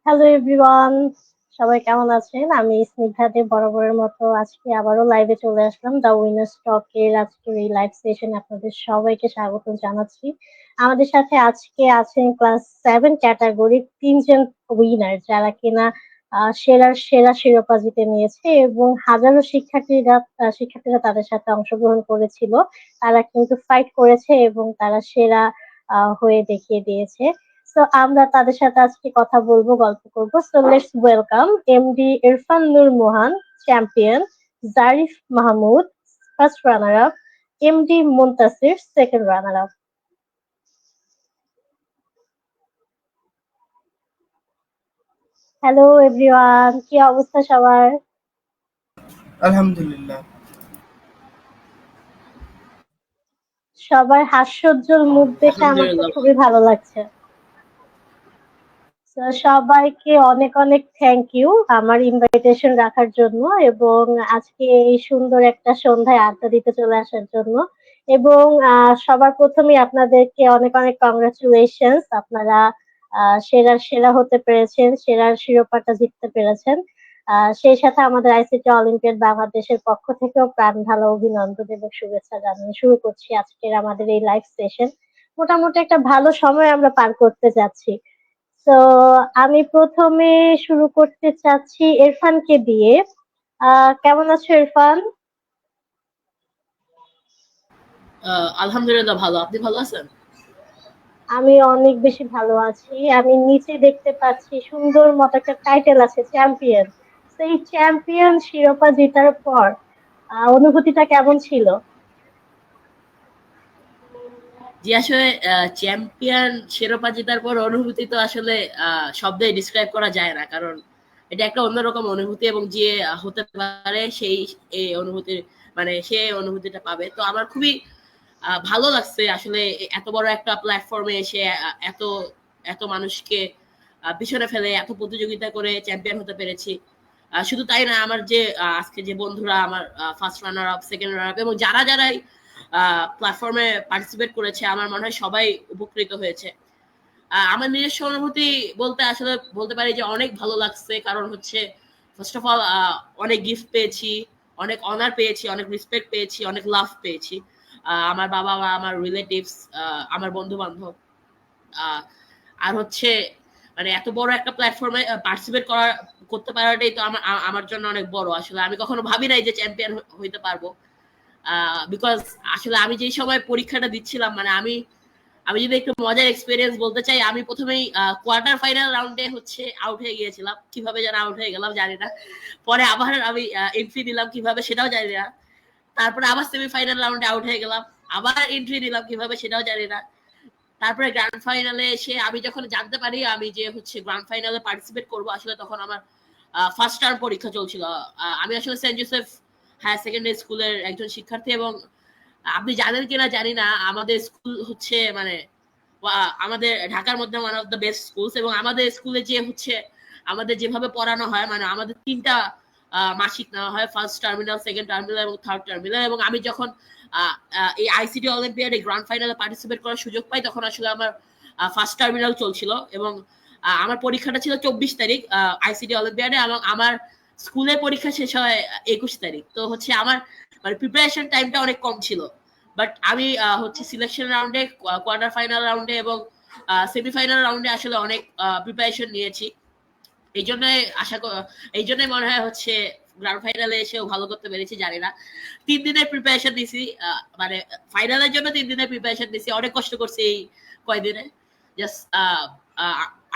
Hello everyone, সবাই কেমন আছেন? আমি স্নিগ্ধা দেব বরাবরের মতো আজকে আবারও লাইভে চলে আসলাম দ্য উইনার্স টক এর আজকের এই লাইভ সেশনে আপনাদের সবাইকে স্বাগত জানাচ্ছি। আমাদের সাথে আজকে আছেন ক্লাস 7 ক্যাটাগরির তিনজন উইনার যারা কিনা সেরার সেরা শিরোপা জিতে নিয়েছে এবং হাজারো শিক্ষার্থীরা তাদের সাথে অংশগ্রহণ করেছিল। তারা কিন্তু ফাইট করেছে এবং তারা সেরা হয়ে দেখিয়ে দিয়েছে। সো আমরা তাদের সাথে আজকে কথা বলবো, গল্প করবো। So let's welcome MD Irfan Noor Mohan, champion; Zarif Mahmud, first runner up; MD Muntasir, second runner up. Hello everyone, কি অবস্থা সবার? আলহামদুলিল্লাহ। সবার হাস্যোজ্জ্বল মুখ দেখে আমার তো আলহামদুলিল্লাহ ভালো। খুবই ভালো লাগছে। তো সবাইকে অনেক অনেক থ্যাংক ইউ আমার ইনভাইটেশন রাখার জন্য এবং আজকে এই সুন্দর একটা সন্ধ্যায় আড্ডা দিতে চলে আসার জন্য। এবং সবার প্রথমে আপনাদেরকে অনেক অনেক কংগ্রাচুলেশনস। আপনারা সেরার সেরা হতে পেরেছেন, সেরার শিরোপাটা জিততে পেরেছেন। সেই সাথে আমাদের আইসিটি অলিম্পিয়াড বাংলাদেশের পক্ষ থেকেও প্রাণ ঢালা অভিনন্দন এবং শুভেচ্ছা জানিয়ে শুরু করছি আজকের আমাদের এই লাইভ সেশন। মোটামুটি একটা ভালো সময় আমরা পার করতে যাচ্ছি। তো আমি প্রথমে শুরু করতে চাচ্ছি ইরফানকে দিয়ে। কেমন আছো ইরফান? আলহামদুলিল্লাহ ভালো। আপনি ভালো আছেন? আমি অনেক বেশি ভালো আছি। আমি নিচে দেখতে পাচ্ছি সুন্দর মতো একটা টাইটেল আছে, চ্যাম্পিয়ন। সেই চ্যাম্পিয়ন শিরোপা জেতার পর অনুভূতিটা কেমন ছিল? জি আসলে চ্যাম্পিয়ন শিরোপা জেতার পর অনুভূতি তো আসলে শব্দে ডিসক্রাইব করা যায় না, কারণ এটা একটা অন্যরকম অনুভূতি এবং যে হতে পারে সেই এই অনুভূতির মানে সে অনুভূতিটা পাবে। তো আমার খুবই ভালো লাগছে আসলে এত বড় একটা প্ল্যাটফর্মে এসে এত এত মানুষকে পিছনে ফেলে এত প্রতিযোগিতা করে চ্যাম্পিয়ন হতে পেরেছি। শুধু তাই না, আমার যে আজকে যে বন্ধুরা আমার first runner up, second runner up এবং যারা যারাই প্ল্যাটফর্মে পার্টিসিপেট করেছে আমার মনে হয় সবাই উপকৃত হয়েছে। আমার নিজস্ব অনুভূতি বলতে আসলে বলতে পারি যে অনেক ভালো লাগছে, কারণ হচ্ছে ফার্স্ট অফ অল অনেক গিফট পেয়েছি, অনেক অনার পেয়েছি, অনেক রেসপেক্ট পেয়েছি, অনেক লাভ পেয়েছি। আমার বাবা মা, আমার রিলেটিভস, আমার বন্ধু বান্ধব, আর হচ্ছে মানে এত বড় একটা প্ল্যাটফর্মে পার্টিসিপেট করতে পারাটাই তো আমার জন্য অনেক বড়। আসলে আমি কখনো ভাবি নাই যে চ্যাম্পিয়ন হইতে পারবো, বিকজ আসলে আমি যেই সময় পরীক্ষাটা দিচ্ছিলাম মানে আমি আমি যদি একটু মজার এক্সপেরিয়েন্স বলতে চাই, আমি প্রথমেই কোয়ার্টার ফাইনাল রাউন্ডে হচ্ছে আউট হয়ে গিয়েছিলাম। কিভাবে যেন আউট হয়ে গেলাম জানি না। পরে আবার আমি এন্ট্রি দিলাম কিভাবে সেটাও জানি না। তারপরে আবার সেমিফাইনাল রাউন্ডে আউট হয়ে গেলাম, আবার এন্ট্রি দিলাম কিভাবে সেটাও জানি না। তারপরে গ্র্যান্ড ফাইনালে এসে আমি যখন জানতে পারি আমি যে হচ্ছে গ্র্যান্ড ফাইনালে পার্টিসিপেট করবো, আসলে তখন আমার ফার্স্ট টার্ম পরীক্ষা চলছিল। আমি আসলে সেন্ট জোসেফ হায়ার সেকেন্ডারি স্কুলের একজন শিক্ষার্থী এবং আপনি জানেন কিনা জানি না, আমাদের স্কুল হচ্ছে মানে আমাদের ঢাকার মধ্যে one of the best schools এবং আমাদের স্কুলে যে হচ্ছে আমাদের যেভাবে পড়ানো হয় মানে আমাদের তিনটা মাসিক নেওয়া হয়, ফার্স্ট টার্মিনাল, সেকেন্ড টার্মিনাল এবং থার্ড টার্মিনাল। এবং আমি যখন এই আইসিটি অলিম্পিয়াড এই গ্র্যান্ড ফাইনালে পার্টিসিপেট করার সুযোগ পাই তখন আসলে আমার ফার্স্ট টার্মিনাল চলছিল এবং আমার পরীক্ষাটা ছিল 24 তারিখ আইসিটি অলিম্পিয়াডে এবং আমার স্কুলের পরীক্ষা শেষ হয় 21 তারিখ। তো হচ্ছে আমার মানে প্রিপারেশন টাইমটা অনেক কম ছিল, বাট আমি হচ্ছে সিলেকশন রাউন্ডে, কোয়ার্টার ফাইনাল রাউন্ডে এবং সেমিফাইনাল রাউন্ডে আসলে অনেক প্রিপারেশন নিয়েছি। এই জন্য এই জন্যই মনে হয় হচ্ছে গ্র্যান্ড ফাইনালে এসেও ভালো করতে পেরেছি, জানি না। 3 দিনের প্রিপারেশন নিছি, মানে ফাইনালের জন্য 3 দিনের প্রিপারেশন নিছি, অনেক কষ্ট করছি এই কয়দিনে। জাস্ট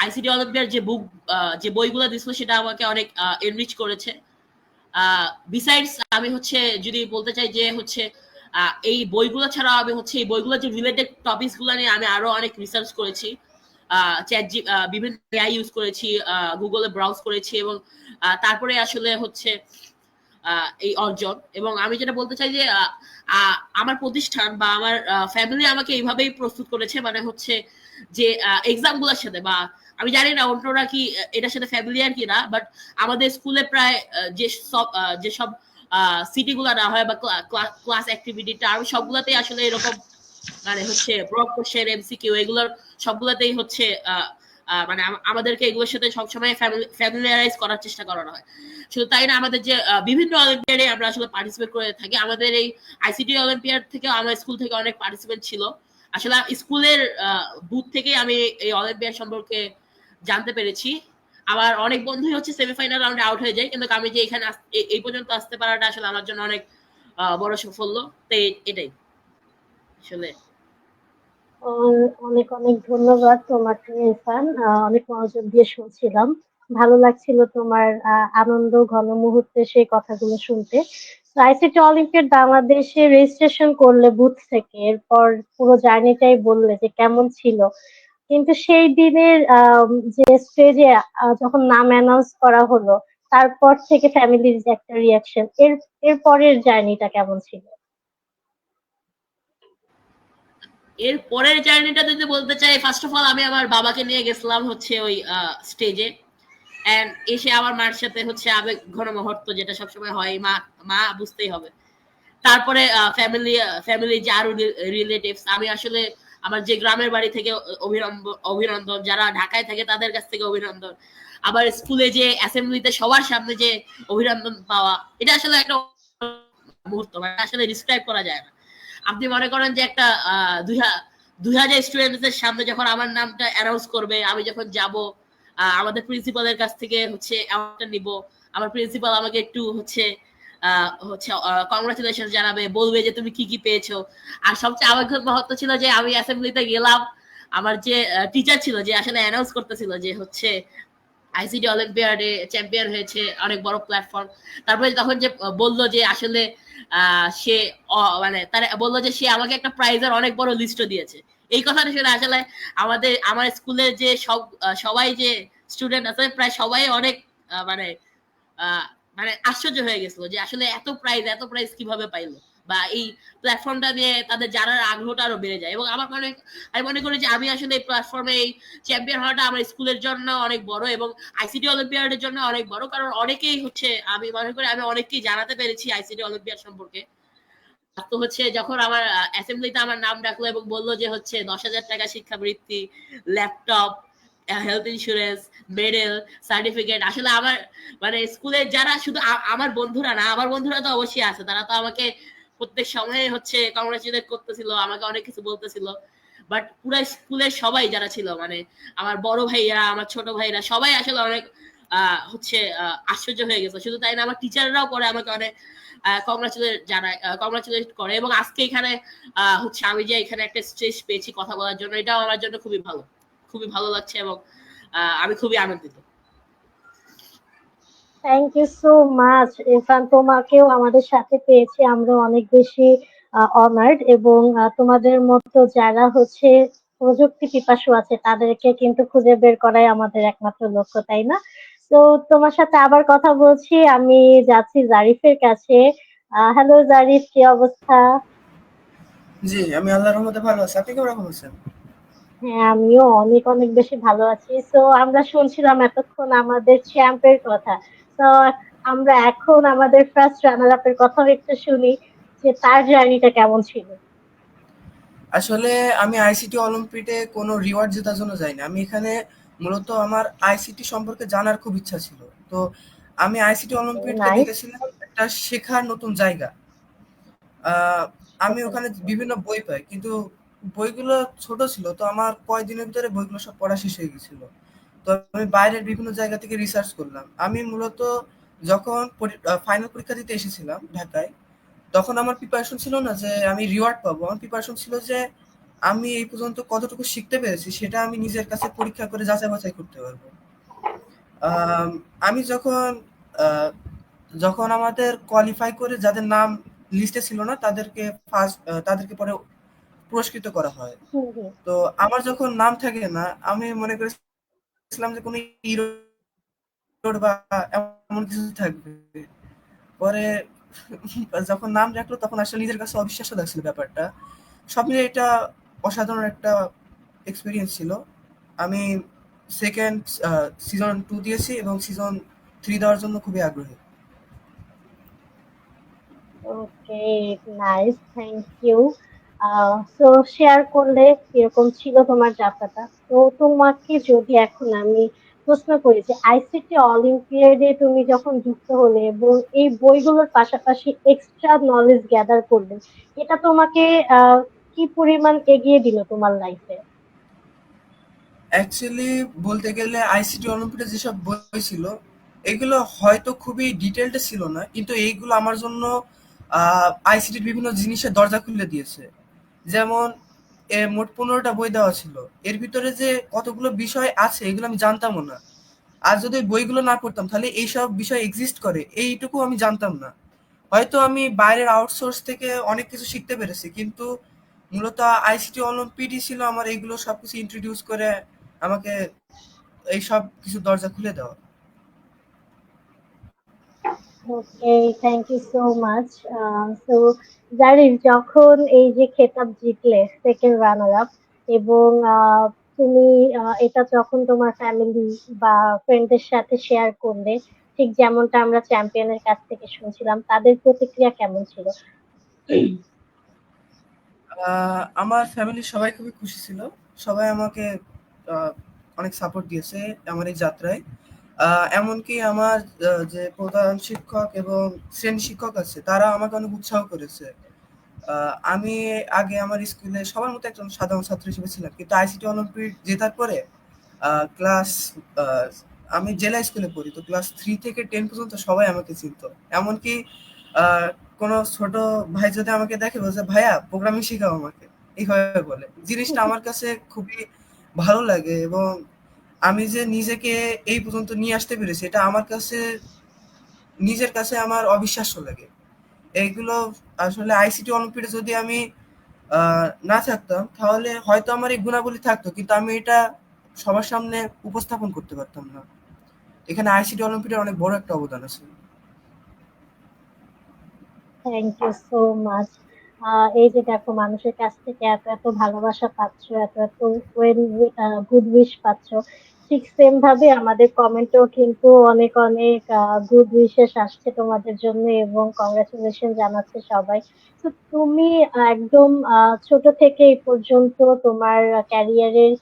আইসিটি অলিম্পিয়ার যে বুক যে বইগুলো দিছিল সেটা আমাকে অনেক এনরিচ করেছে। বিসাইডস আমি হচ্ছে যদি বলতে চাই যে হচ্ছে এই বইগুলো ছাড়াও আমি হচ্ছে এই বইগুলো যে রিলেটেড টপিকস গুলো নিয়ে আমি আরো অনেক রিসার্চ করেছি। বিভিন্ন এআই ইউজ করেছি, গুগলে ব্রাউজ করেছি এবং তারপরে আসলে হচ্ছে এই অর্জন। এবং আমি যেটা বলতে চাই যে আমার প্রতিষ্ঠান বা আমার ফ্যামিলি আমাকে এইভাবেই প্রস্তুত করেছে, মানে হচ্ছে যে এক্সাম গুলোর সাথে বা আমি জানি না অন্যরা কি এটার সাথে ফ্যামিলিয়ার কিনা, বাট আমাদের স্কুলে প্রায় যেসব সিটি গুলা না হয় বা ক্লাস অ্যাক্টিভিটিটা আমি সবগুলাতেই আসলে এরকম মানে হচ্ছে ব্রড কোশ্চেন, এমসিকিউ এগুলোর সবগুলাতেই হচ্ছে মানে আমাদেরকে এগুলোর সাথে সবসময় ফ্যামিলিয়ারাইজ করার চেষ্টা করানো হয়। শুধু তাই না, আমাদের যে বিভিন্ন অলিম্পিয়াডে আমরা আসলে পার্টিসিপেট করে থাকি। আমাদের এই আইসিটি অলিম্পিয়াড থেকে আমার স্কুল থেকে অনেক পার্টিসিপেন্ট ছিল। আসলে স্কুলের বুথ থেকেই আমি এই অলিম্পিয়াড সম্পর্কে জানতে পেরেছি। আমার অনেক বন্ধুই হচ্ছে সেমিফাইনাল রাউন্ডে আউট হয়ে যায়, কিন্তু আমি যে এখানে এই পর্যন্ত আসতে পারাটা আসলে আমার জন্য অনেক বড় সাফল্য। তো এটাই আসলে। অনেক অনেক ধন্যবাদ তোমাকে ইরফান। অনেক মনোযোগ দিয়ে শুনছিলাম। ভালো লাগছিল তোমার আনন্দ ঘন মুহূর্তে সেই কথাগুলো শুনতে। আইসিটি অলিম্পিয়াড বাংলাদেশে রেজিস্ট্রেশন করলে বুথ থেকে, এরপর পুরো জার্নিটাই বললে যে কেমন ছিল। কিন্তু সেই দিনের যে স্টেজে যখন নাম অ্যানাউন্স করা হলো, তারপর থেকে ফ্যামিলির যে একটা রিয়াকশন, এর পরের জার্নিটা কেমন ছিল? এর পরের জার্নিটা যদি বলতে চাই, ফার্স্ট অফ অল আমি আমার বাবাকে নিয়ে গেছিলাম হচ্ছে ওই স্টেজে। এন্ড এসে আমার মার সাথে হচ্ছে আবেগ ঘন মুহূর্ত, যেটা সবসময় হয়, মা মা বুঝতেই হবে। তারপরে ফ্যামিলি যে আরো রিলেটিভস, আমি আসলে আমার যে গ্রামের বাড়ি থেকে অভিনন্দন, যারা ঢাকায় থাকে তাদের কাছ থেকে অভিনন্দন, আবার স্কুলে যে অ্যাসেম্বলিতে সবার সামনে যে অভিনন্দন পাওয়া, এটা আসলে একটা মুহূর্ত, মানে আসলে ডিসক্রাইব করা যায় না। আপনি মনে করেন যে একটা 2000 স্টুডেন্টদের সামনে যখন আমার নামটা অ্যানাউন্স করবে, আমি যখন যাব, আমাদের প্রিন্সিপালের কাছ থেকে হচ্ছে অ্যাওয়ার্ডটা নিব, আমার প্রিন্সিপাল আমাকে একটু হচ্ছে কংগ্রাচুলেশন জানাবে, বলবে যে তুমি কি কি পেয়েছো। আর সবচেয়ে আবেগঘন মুহূর্ত ছিল যে আমি অ্যাসেম্বলিতে গেলাম, আমার যে টিচার ছিল যে আসলে অ্যানাউন্স করতেছিল যে হচ্ছে আইসিটি অলিম্পিয়াডে চ্যাম্পিয়ন হয়েছে, অনেক বড় প্ল্যাটফর্ম। তারপরে তখন যে বললো যে আসলে সে মানে তার বললো যে সে আমাকে একটা প্রাইজের অনেক বড় লিস্টও দিয়েছে। এই কথাটা শুনে আসলে আমার স্কুলের যে সবাই যে স্টুডেন্ট আছে, প্রায় সবাই অনেক মানে আহ, মানে আশ্চর্য হয়ে গেছিল যে আসলে এত প্রাইজ কিভাবে পাইলো, বা এই প্ল্যাটফর্মটা নিয়ে তাদের জানার আগ্রহটা আরো বেড়ে যায়। এবং আমি মনে করি যে আমি আসলে এই প্ল্যাটফর্মে এই চ্যাম্পিয়ন হওয়াটা আমার স্কুলের জন্য অনেক বড়, এবং আইসিটি অলিম্পিয়াডের জন্য অনেক বড়, কারণ অনেকেই হচ্ছে, আমি মনে করি আমি অনেককেই জানাতে পেরেছি আইসিটি অলিম্পিয়াড সম্পর্কে। তো হচ্ছে যখন আমার অ্যাসেম্বলিতে আমার নাম ডাকলো এবং বললো যে হচ্ছে 10,000 টাকা শিক্ষাবৃত্তি, laptop, health insurance, medal, certificate, আসলে আমার মানে স্কুলের যারা শুধু আমার বন্ধুরা না, আমার বন্ধুরা তো অবশ্যই আছে, তারা তো আমাকে প্রত্যেক সময় হচ্ছে কংগ্রাচুলেট করতেছিল, আমাকে অনেক কিছু বলতেছিল। বাট পুরো স্কুলের সবাই যারা ছিল, মানে আমার বড় ভাইয়া, আমার ছোট ভাইরা, সবাই আসলে অনেক হচ্ছে আশ্চর্য হয়ে গেছে। শুধু তাই না, আমার টিচাররাও পরে আমাকে অনেক কংগ্রাচুলেট করে। এবং আজকে এখানে হচ্ছে আমি যে এখানে একটা স্টেজ পেয়েছি কথা বলার জন্য, এটাও আমার জন্য খুবই ভালো লাগছে, এবং আমি খুবই আনন্দিত। Thank you so much Irfan, তোমাকেও আমাদের সাথে পেয়েছি আমরা অনেক বেশি অনার্ড। এবং তোমাদের মতো যারা হচ্ছে প্রযুক্তি পিপাসু আছে তাদেরকে কিন্তু খুঁজে বের করাই আমাদের একমাত্র লক্ষ্য, তাই না? তো তোমার সাথে আবার কথা বলছি, আমি যাচ্ছি জারিফের কাছে। হ্যালো জারিফ, কি অবস্থা? জি, আমি আল্লাহর রহমতে ভালো আছি। আপনি কেমন আছেন? হ্যাঁ, আমিও অনেক অনেক বেশি ভালো আছি। তো আমরা শুনছিলাম এতক্ষণ আমাদের চ্যাম্পের কথা। তো আমরা এখন আমাদের ফার্স্ট রানার আপের কথাও একটু শুনি, যে তার জার্নিটা কেমন ছিল। আসলে আমি আইসিটি অলিম্পিয়াডে কোনো রিওয়ার্ড জেতার জন্য যাইনি। আমি এখানে মূলত আমার আইসিটি সম্পর্কে জানার খুব ইচ্ছা ছিল। তো আমি আইসিটি অলিম্পিয়াডকে নাইস। দেখেছিলাম একটা শেখার নতুন জায়গা। আহ, আমি আচ্ছা ওখানে আচ্ছা। বিভিন্ন বই পাই, কিন্তু বইগুলো ছোট ছিল, তো আমার কয়েকদিনের ভিতরে বইগুলো সব পড়া শেষ হয়ে গেছিল। তো আমি বাইরের বিভিন্ন জায়গা থেকে রিসার্চ করলাম। আমি মূলত যখন ফাইনাল পরীক্ষা দিতে এসেছিলাম ঢাকায়, তখন আমার প্রিপারেশন ছিল না যে আমি রিওয়ার্ড পাবো। আমার প্রিপারেশন ছিল যে আমি এই পর্যন্ত কতটুকু শিখতে পেরেছি সেটা আমি নিজের কাছে পরীক্ষা করে যাচাই বাছাই করতে পারবো। আম, আমি আহ, যখন আমাদের কোয়ালিফাই করে যাদের নাম লিস্টে ছিল না তাদেরকে পরে পুরস্কৃত করা হয়। হুম হুম। তো আমার যখন নাম থাকে না, আমি মনে করেছিলাম যে কোনো ইরোড বা এমন কিছু থাকবে। পরে যখন নাম রাখলো তখন আসলে নিজের কাছে অবিশ্বাস্য লাগছিল ব্যাপারটা। সব মিলিয়ে এটা অসাধারণ একটা এক্সপেরিয়েন্স ছিল। আমি সেকেন্ড সিজন 2 দিয়েছি এবং সিজন 3 দেওয়ার জন্য খুবই আগ্রহী। Okay, nice, thank you. So share করলে কিরকম ছিল তোমার যাত্রাটা। তো তোমাকে যদি এখন আমি প্রশ্ন করি যে আইসিটি অলিম্পিয়াডে তুমি যখন যুক্ত হলে এবং এই বইগুলোর পাশাপাশি এক্সট্রা নলেজ গ্যাদার করলে, এটা তোমাকে কি পরিমাণ এগিয়ে দিল তোমার লাইফে? অ্যাকচুয়ালি বলতে গেলে আইসিটি অলিম্পিয়াডে যেসব বই ছিল এগুলো হয়তো খুবই ডিটেলড ছিল না, কিন্তু এইগুলো আমার জন্য আইসিটির বিভিন্ন জিনিসের দরজা খুলে দিয়েছে। যেমন মোট 15টা বই দেওয়া ছিল, এর ভিতরে যে কতগুলো বিষয় আছে এগুলো আমি জানতামও না। আর যদি ওই বইগুলো না পড়তাম তাহলে এইসব বিষয় এক্সিস্ট করে এইটুকু আমি জানতাম না। হয়তো আমি বাইরের আউটসোর্স থেকে অনেক কিছু শিখতে পেরেছি, কিন্তু মূলত আইসিটি অলিম্পিডই ছিল আমার এইগুলো সবকিছু ইন্ট্রোডিউস করে আমাকে এই সব কিছু দরজা খুলে দেওয়া। Okay, thank you so much. So Zarif, যখন এই যে খেতাব জিতলে সেকেন্ড রানার আপ, এবং তুমি এটা যখন তোমার ফ্যামিলি বা ফ্রেন্ডদের সাথে শেয়ার করলে, ঠিক যেমনটা আমরা চ্যাম্পিয়নের কাছ থেকে শুনছিলাম, তাদের প্রতিক্রিয়া কেমন ছিল? আমার ফ্যামিলির সবাই খুবই খুশি ছিল। সবাই আমাকে আহ, অনেক সাপোর্ট দিয়েছে আমার এই যাত্রায়। এমনকি আমার যে প্রধান শিক্ষক এবং শ্রেণী শিক্ষক আছে তারা আমাকে অনেক উৎসাহ করেছে। আমি আগে আমার স্কুলে সবার মতো একজন সাধারণ ছাত্র হিসেবে ছিলাম, কিন্তু আইসিটি অলিম্পিক জেতার পরে ক্লাস আমি জেলা স্কুলে পড়ি, তো ক্লাস 3 থেকে 10 পর্যন্ত সবাই আমাকে চিনতো। এমনকি আহ, কোনো ছোট ভাই যদি আমাকে দেখে বলছে, ভাইয়া প্রোগ্রামিং শেখাও আমাকে, এইভাবে বলে। জিনিসটা আমার কাছে খুবই ভালো লাগে, এবং আমি যে নিজেকে এই পর্যন্ত নিয়ে আসতে পেরেছি এটা আমার কাছে নিজের কাছে আমার অবিশ্বাস্য লাগে। এইগুলো আসলে আইসিটি অলিম্পিয়াডে যদি আমি না থাকতাম তাহলে হয়তো আমার এই গুণাবলী থাকতো, কিন্তু আমি এটা সবার সামনে উপস্থাপন করতে পারতাম না। এখানে আইসিটি অলিম্পিয়াডের অনেক বড় একটা অবদান আছে। Thank you so much. এই যে দেখো, মানুষের কাছ থেকে এত এত ভালোবাসা পাচ্ছ, এত এত ওয়েল গুড উইশ পাচ্ছ, ঠিক সেম ভাবে আমাদের কমেন্টেও কিন্তু অনেক অনেক গুড উইশেস আসছে তোমাদের জন্য, এবং কংগ্রাচুলেশন জানাচ্ছে সবাই। তো তুমি একদম ছোট থেকে এই পর্যন্ত তোমার ক্যারিয়ারের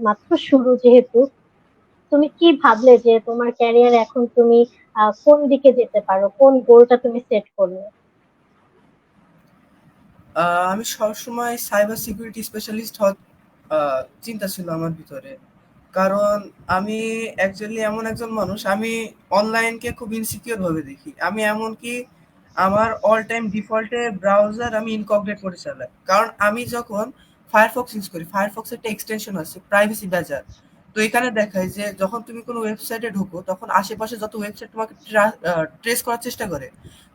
মাত্র শুরু যেহেতু, তুমি কি ভাবলে যে তোমার ক্যারিয়ার এখন তুমি কোন দিকে যেতে পারো, কোন গোলটা তুমি সেট করলে? আমি সবসময় সাইবার সিকিউরিটি স্পেশালিস্ট হওয়ার চিন্তা ছিল আমার ভিতরে। কারণ আমি অ্যাকচুয়ালি এমন একজন মানুষ, আমি অনলাইনকে খুব ইনসিকিউর ভাবে দেখি। আমি এমনকি আমার অল টাইম ডিফল্টে ব্রাউজার আমি ইনকগনিটো করে চালাই। কারণ আমি যখন ফায়ারফক্স ইউজ করি, ফায়ারফক্স একটা এক্সটেনশন আছে প্রাইভেসি ব্যাজার। তো এখানে দেখায় যে যখন তুমি কোনো ওয়েবসাইটে ঢোকো তখন আশেপাশে যত ওয়েবসাইট তোমাকে ট্রেস করার চেষ্টা করে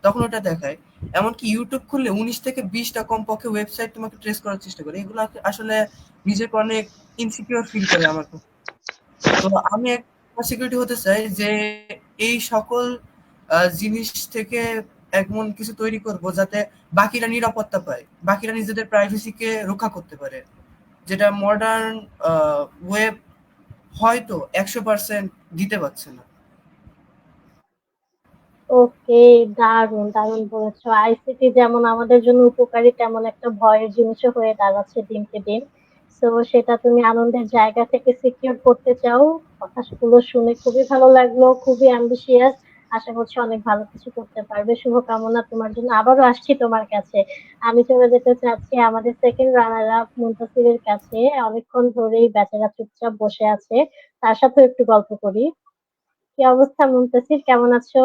তখন ওটা দেখায়। এমনকি ইউটিউব খুললে 19 থেকে 20টা কমপক্ষে ওয়েবসাইট তোমাকে ট্রেস করার চেষ্টা করে। এগুলো আসলে নিজেকে অনেক ইনসিকিউর ফিল করে আমার কাছে। তো আমি একটা সিকিউরিটি হতে চাই যে এই সকল জিনিস থেকে এমন কিছু তৈরি করব যাতে বাকিরা নিরাপত্তা পায়, বাকিরা নিজেদের প্রাইভেসিকে রক্ষা করতে পারে, যেটা মডার্ন ওয়েব হয়তো 100% দিতে পারছে না। ওকে, দারুণ দারুণ বলেছো। আইসিটি যেমন আমাদের জন্য উপকারী, তেমন একটা ভয়ের জিনিসও হয়ে দাঁড়াচ্ছে দিনকে দিন। তো সেটা তুমি আনন্দের জায়গা থেকে সিকিউর করতে চাও। কথাগুলো শুনে খুবই ভালো লাগলো, খুবই অ্যাম্বিশিয়াস। আশা করছি অনেক ভালো কিছু করতে পারবে। শুভকামনা তোমার জন্য। আবারও আসছি তোমার কাছে। আমি চলে যেতে চাচ্ছি আমাদের সেকেন্ড রানার আপ মুনতাসিরের কাছে। অনেকক্ষণ ধরেই বেচারা চুপচাপ বসে আছে, তার সাথেও একটু গল্প করি। কি অবস্থা মুনতাসির, কেমন আছো?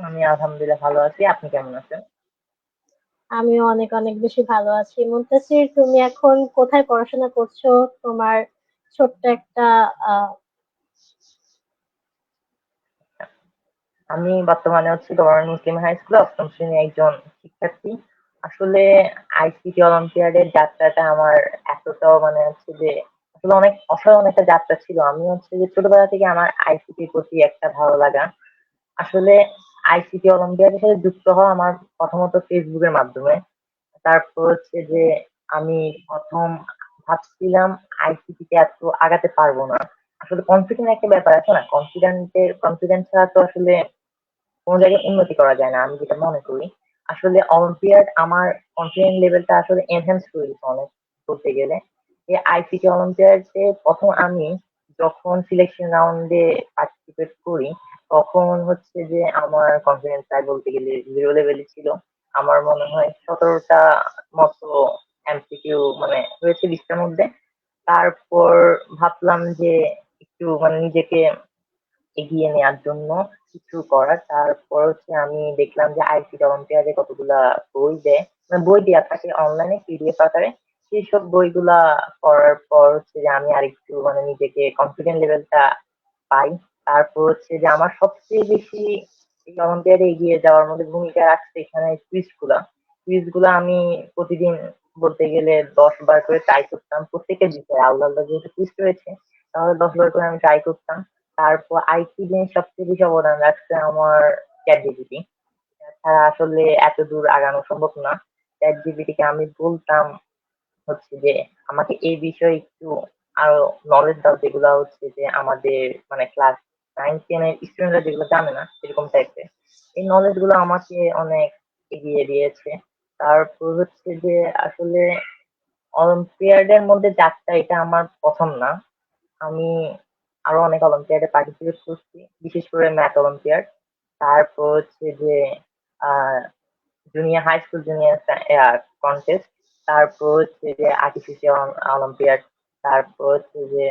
আমি আলহামদুলিল্লাহ ভালো আছি। আপনি কেমন আছেন? আমিও অনেক অনেক বেশি ভালো আছি। মুনতাসির, তুমি এখন কোথায় পড়াশোনা করছো? তোমার ছোট্ট একটা আহ আমি বর্তমানে গভর্নমেন্ট মুসলিম হাই স্কুলে অষ্টম শ্রেণীর একজন শিক্ষার্থী। আসলে আইসিটি অলিম্পিয়াডের যাত্রাটা আমার এতটাও যে আসলে অনেক অসাধারণ একটা যাত্রা ছিল। আমি যে ছোটবেলা থেকে আমার আইসিটির প্রতি একটা ভালো লাগা। আসলে আইসিটি অলিম্পিয়াডের সাথে যুক্ত হওয়া আমার প্রথমত ফেসবুকের মাধ্যমে। তারপর যে আমি প্রথম ভাবছিলাম আইসিটি তে এত আগাতে পারবো না। আসলে কনফিডেন্ট একটা ব্যাপার আছে না, কনফিডেন্স ছাড়া তো আসলে কোনো জায়গায় উন্নতি করা যায় না, আমি যেটা মনে করি। আসলে অলিম্পিয়াড আমার কনফিডেন্স লেভেলটা আসলে এনহ্যান্স করে দিচ্ছে অনেক বলতে গেলে। এই আইসিটি অলিম্পিয়াডে প্রথম আমি যখন সিলেকশন রাউন্ডে পার্টিসিপেট করি তখন হচ্ছে যে আমার কনফিডেন্স প্রায় বলতে গেলে 0 লেভেলে ছিল। আমার মনে হয় 17টা মতো এমসিকিউ মানে হয়েছে 20টার মধ্যে। তারপর ভাবলাম যে একটু মানে নিজেকে এগিয়ে নেওয়ার জন্য কিছু করার। তারপর হচ্ছে আমি দেখলাম যে আইসিটি অলিম্পিয়াডে কতগুলা বই দেয়, মানে বই দেওয়া থাকে অনলাইনে পিডিএফ আকারে। সেইসব বইগুলা পড়ার পর হচ্ছে যে আমি আরেকটু মানে নিজেকে কনফিডেন্ট লেভেলটা পাই। তারপর হচ্ছে যে আমার সবচেয়ে বেশি এই অলিম্পিয়াডে এগিয়ে যাওয়ার মধ্যে ভূমিকা রাখছে এখানে কুইজ গুলা আমি প্রতিদিন বলতে গেলে 10 বার করে ট্রাই করতাম। প্রত্যেকের বিষয়ে আলাদা আলাদা যেহেতু কুইজ রয়েছে তাহলে 10 বার করে আমি ট্রাই করতাম। তারপর আইটি নিয়ে সবচেয়ে বেশি অবদান রাখছে আমার চ্যাট জিপিটি। তাছাড়া আসলে এত দূর আগানো সম্ভব না। চ্যাট জিপিটি কে আমি বলতাম হচ্ছে যে আমাকে এই বিষয়ে একটু আরো নলেজ দাও, যেগুলো হচ্ছে যে আমাদের মানে ক্লাস 9-10 এর স্টুডেন্টরা যেগুলো জানে না এরকম টাইপের। এই নলেজ গুলো আমাকে অনেক এগিয়ে দিয়েছে। তারপর হচ্ছে যে আসলে অলিম্পিয়াডের মধ্যে যাত্রা এটা আমার প্রথম না। আমি আরো অনেক অলিম্পিয়াডে পার্টিসিপেট করছি, বিশেষ করে ম্যাথ অলিম্পিয়াড। তারপর হচ্ছে যে আহ junior high school junior contest. তারপর হচ্ছে যে আর্টিফিশিয়াল অলিম্পিয়াড। তারপর হচ্ছে যে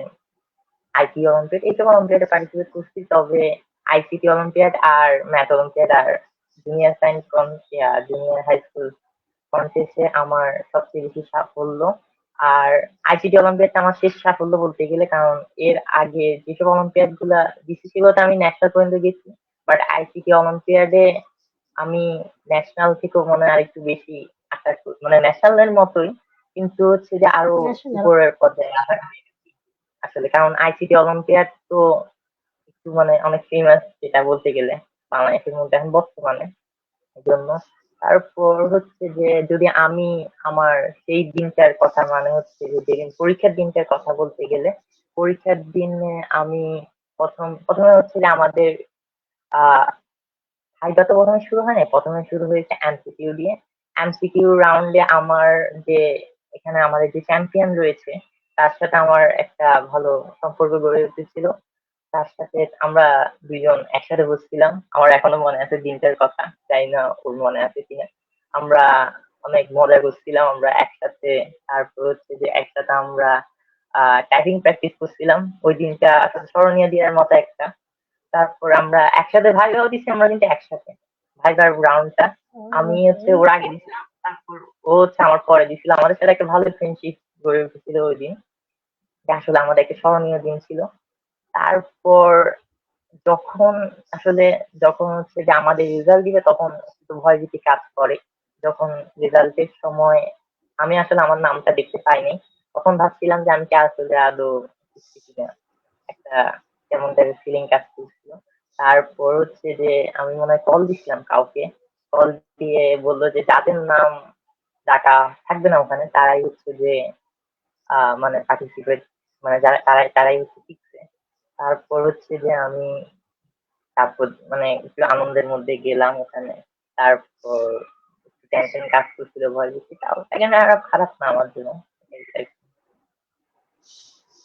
আইটি অলিম্পিয়াড, এইসব অলিম্পিয়াডে পার্টিসিপেট করছি। তবে আইসিটি অলিম্পিয়াড আর ম্যাথ অলিম্পিয়াড আর junior science junior high school কন্টেস্টে আমার সবচেয়ে বেশি সাফল্য। আর আইসিটি অলিম্পিয়াডটা আমার শেষ সাফল্য বলতে গেলে, কারণ এর আগে যেসব অলিম্পিয়াড গুলা দিছি সেগুলোতে আমি ন্যাশনাল পর্যন্ত গেছি। বাট আইসিটি অলিম্পিয়াডে আমি ন্যাশনাল থেকেও মনে হয় আরেকটু বেশি আশা করি, মানে ন্যাশনালের মতোই, কিন্তু হচ্ছে যে আরো ন্যাশনাল। উপরের পর্যায়ে আশা করি আসলে। কারণ আইসিটি অলিম্পিয়াড তো একটু মানে অনেক ফেমাস যেটা বলতে গেলে বাংলাদেশের মধ্যে এখন বর্তমানে, জন্য। তারপর হচ্ছে যে যদি আমি আমার সেই দিনটার কথা মানে হচ্ছে যে যেদিন পরীক্ষার দিনটার কথা বলতে গেলে, পরীক্ষার দিনে আমি প্রথমে হচ্ছে যে আমাদের আহ ভাইবা তো প্রথমে শুরু হয় নাই, প্রথমে শুরু হয়েছে এমসিকিউ দিয়ে। এমসিকিউ রাউন্ডে আমার যে এখানে আমাদের যে চ্যাম্পিয়ন রয়েছে তার সাথে আমার একটা ভালো সম্পর্ক গড়ে উঠেছিল। তার সাথে আমরা দুইজন একসাথে বসছিলাম, আমার এখনো মনে আছে দিনটার কথা, জানি না ওর মনে আছে কিনা। আমরা অনেক মজা করছিলাম আমরা একসাথে। তারপর হচ্ছে যে একসাথে আমরা টাইপিং প্র্যাকটিস করছিলাম। ওই দিনটা আসলে স্মরণীয় দিনের মতো একটা। তারপর আমরা একসাথে ভাইভাও দিচ্ছি, আমরা কিন্তু একসাথে ভাইবার রাউন্ডটা আমি হচ্ছে ওর আগে দিছিলাম, তারপর ও হচ্ছে আমার পরে দিছিল। আমাদের সাথে একটা ভালো ফ্রেন্ডশিপ গড়ে উঠেছিল ওই দিন। এটা আসলে আমাদের একটা স্মরণীয় দিন ছিল। তারপর যখন আসলে যখন হচ্ছে যে আমাদের রেজাল্ট দিবে তখন একটু ভয় ভীতি কাজ করে। যখন রেজাল্টের সময় আমি আসলে আমার নামটা দেখতে পাইনি, তখন ভাবছিলাম যে আমি কি আসলে আদৌ শিখছি কিনা, একটা কেমন টাইপের ফিলিং কাজ করছিল। তারপর হচ্ছে যে আমি মনে হয় কল দিছিলাম কাউকে, কল দিয়ে বললো যে যাদের নাম ডাটা থাকবে না ওখানে তারাই হচ্ছে যে মানে পার্টিসিপেট, মানে যারা তারাই হচ্ছে শিখছে। তারপর হচ্ছে যে আমি তারপর মানে একটু আনন্দের মধ্যে গেলাম ওখানে। তারপর একটু টেনশন কাজ করছিল, ভয় বেশি, তাও সেকেন্ড রাউন্ড খারাপ না আমার জন্য।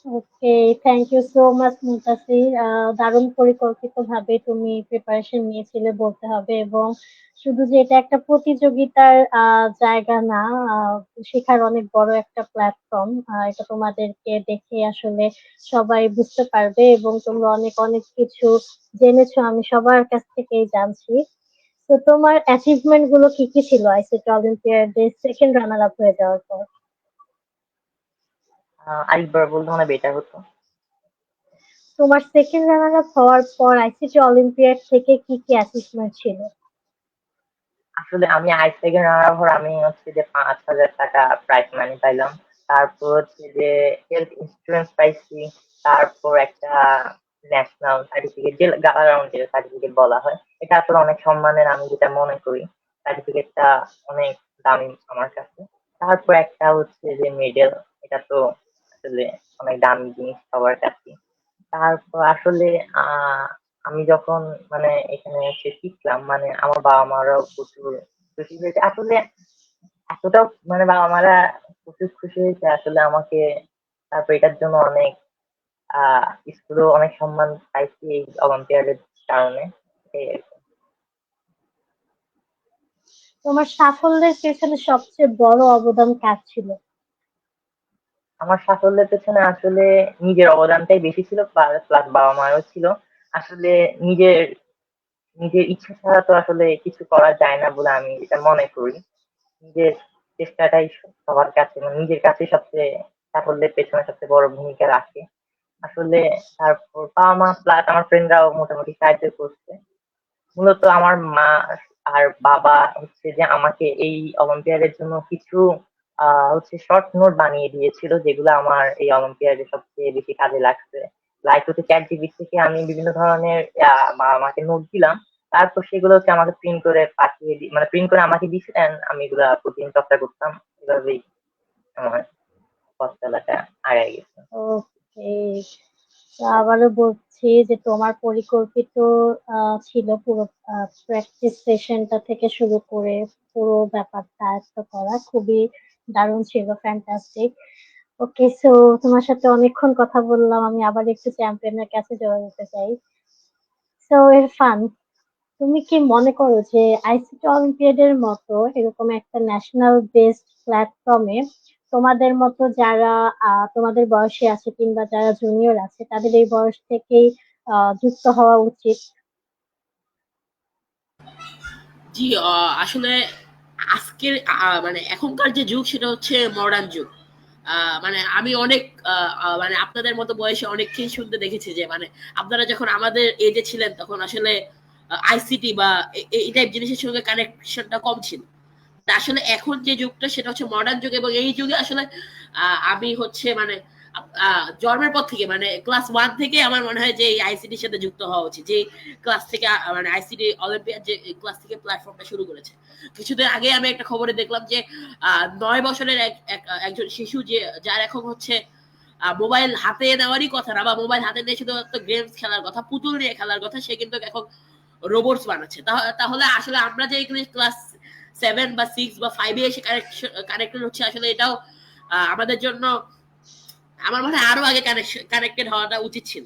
ওকে, thank you so much Mutasir. দারুণ পরিকল্পিতভাবে তুমি প্রিপারেশন নিয়েছিলে বলতে হবে, এবং শুধু যে এটা একটা প্রতিযোগিতার জায়গা না, আহ, শেখার অনেক বড় একটা প্ল্যাটফর্ম। এটা তোমাদেরকে দেখে আসলে সবাই বুঝতে পারবে, এবং তোমরা অনেক অনেক কিছু জেনেছো, আমি সবার কাছ থেকেই জানছি। তো তোমার অ্যাচিভমেন্ট গুলো কি কি ছিল আইসিটি অলিম্পিয়াডে সেকেন্ড রানার আপ হয়ে যাওয়ার পর? আরেকবার বললে মানে বেটার হতো। তোমার সেকেন্ড রানার আপ হওয়ার পর আইসিটি অলিম্পিয়াড থেকে কি কি অ্যাচিভমেন্ট ছিল? আসলে আমি আইস থেকে রানার পর আমি হচ্ছে যে 5,000 টাকা প্রাইজ মানি পাইলাম। তারপর হচ্ছে যে হেলথ ইন্সুরেন্স পাইছি। তারপর একটা ন্যাশনাল সার্টিফিকেট, যে গালা রাউন্ডের সার্টিফিকেট বলা হয়, এটা আসলে অনেক সম্মানের, আমি যেটা মনে করি সার্টিফিকেটটা অনেক দামি আমার কাছে। তারপর একটা হচ্ছে যে মেডেল, এটা তো আসলে অনেক দামি জিনিস সবার কাছে। তারপর আসলে আহ আমি যখন মানে এখানে এসে শিখলাম, মানে আমার বাবা মারাও প্রচুর খুশি হয়েছে আসলে, এতটাও মানে বাবা মারা প্রচুর খুশি হয়েছে আসলে আমাকে। তারপর এটার জন্য অনেক স্কুলেও অনেক সম্মান পাইছি এই অলিম্পিয়াডের কারণে। এই আর কি। তোমার সাফল্যের পেছনে সবচেয়ে বড় অবদান কার ছিল? আমার সাফল্যের পেছনে আসলে নিজের অবদানটাই বেশি ছিল, প্লাস বাবা মারও ছিল। আসলে নিজের নিজের ইচ্ছা ছাড়া তো আসলে কিছু করা যায় না বলে আমি এটা মনে করি। নিজের চেষ্টাটাই সবার কাছে, মানে নিজের কাছে সবচেয়ে সাফল্যের পেছনে সবচেয়ে বড় ভূমিকা রাখে আসলে। তারপর বাবা মা প্লাস আমার ফ্রেন্ডরাও মোটামুটি সাহায্য করছে। মূলত আমার মা আর বাবা হচ্ছে যে আমাকে এই অলিম্পিয়াডের জন্য কিছু হচ্ছে শর্ট নোট বানিয়ে দিয়েছিল, যেগুলো আমার এই অলিম্পিয়াডে সবচেয়ে বেশি কাজে লাগছে। লাইক হচ্ছে ChatGPT থেকে আমি বিভিন্ন ধরনের আমাকে নোট দিলাম, তারপর সেগুলো হচ্ছে আমাকে প্রিন্ট করে পাঠিয়ে মানে প্রিন্ট করে আমাকে দিয়েছিলেন, আমি এগুলা প্রতিদিন চর্চা করতাম। এভাবেই আমার পথ চলাটা আগায় গেছে। ওকে, তো আবারও বলছি যে তোমার পরিকল্পিত ছিল পুরো প্র্যাকটিস সেশনটা থেকে শুরু করে পুরো ব্যাপারটা আয়ত্ত করা, খুবই দারুণ ছিল, ফ্যান্টাস্টিক। ওকে, সো তোমার সাথে অনেকক্ষণ কথা বললাম, আমি আবার একটু চ্যাম্পিয়নের কাছে চলে যেতে চাই। সো ইরফান, তুমি কি মনে করো যে আইসিটি অলিম্পিয়াডের মতো এরকম একটা ন্যাশনাল বেসড প্ল্যাটফর্মে তোমাদের মতো যারা তোমাদের বয়সী আছে কিংবা যারা জুনিয়র আছে তাদের এই বয়স থেকেই যুক্ত হওয়া উচিত? জি, আসলে আজকের মানে এখনকার যে যুগ সেটা হচ্ছে মডার্ন যুগ। মানে আমি অনেক মানে আপনাদের মতো বয়সে অনেককেই শুনতে দেখেছি যে মানে আপনারা যখন আমাদের এজে ছিলেন তখন আসলে আইসিটি বা এই টাইপ জিনিসের সঙ্গে কানেকশনটা কম ছিল। আসলে এখন যে যুগটা সেটা হচ্ছে মডার্ন যুগ, এবং এই যুগে আসলে আমি হচ্ছে মানে জন্মের পর থেকে মানে ক্লাস 1 থেকে আমার মনে হয় যে এই আইসিটির সাথে যুক্ত হওয়া উচিত। যে ক্লাস থেকে মানে আইসিটি অলিম্পিয়াড যে ক্লাস থেকে প্ল্যাটফর্মটা শুরু করেছে। কিছুদিন আগে আমি একটা খবরে দেখলাম যে 9 বছরের একজন শিশু যে যার এখন হচ্ছে মোবাইল হাতে নেওয়ারই কথা না, বা মোবাইল হাতে নিয়ে শুধুমাত্র গেমস খেলার কথা, পুতুল নিয়ে খেলার কথা, সে কিন্তু এখন রোবটস বানাচ্ছে। তাহলে আসলে আমরা যে এখানে ক্লাস 7 বা 6 বা 5 এ এসে কানেক্টেড হচ্ছে, আসলে এটাও আমাদের জন্য আমার মনে হয় আরো আগে কানেক্টেড হওয়াটা উচিত ছিল।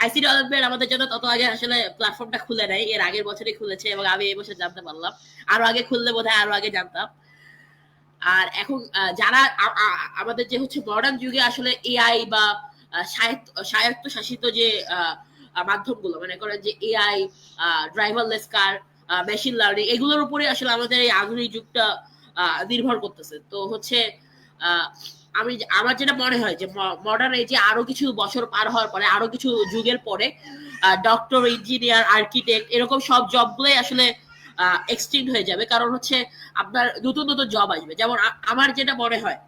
আইসিটি অলিম্পিয়াড আমাদের জন্য তত আগে আসলে প্ল্যাটফর্মটা খুলে নেয়, এর আগের বছরই খুলেছে এবং আমি এই বছর জানতে পারলাম। আরো আগে খুললে বোধহয় আরো আগে জানতাম। আর এখন যারা আমাদের যে হচ্ছে মডার্ন যুগে আসলে এআই বা স্বায়ত্তশাসিত যে মাধ্যমগুলো, মনে করেন যে এআই, ড্রাইভারলেস কার, মেশিন লার্নিং, এগুলোর উপরে আসলে আমাদের এই আধুনিক যুগটা নির্ভর করতেছে। তো হচ্ছে আমার যেটা মনে হয় যে মডার্ন এই যে আরো কিছু বছর পার হওয়ার পরে, আরো কিছু যুগের পরে ডক্টর, ইঞ্জিনিয়ার, আর্কিটেক্ট এরকম সব জবগুলোই আসলে এক্সটেন্ড হয়ে যাবে। কারণ হচ্ছে আপনার নতুন নতুন জব আসবে। যেমন আমার যেটা মনে হয়,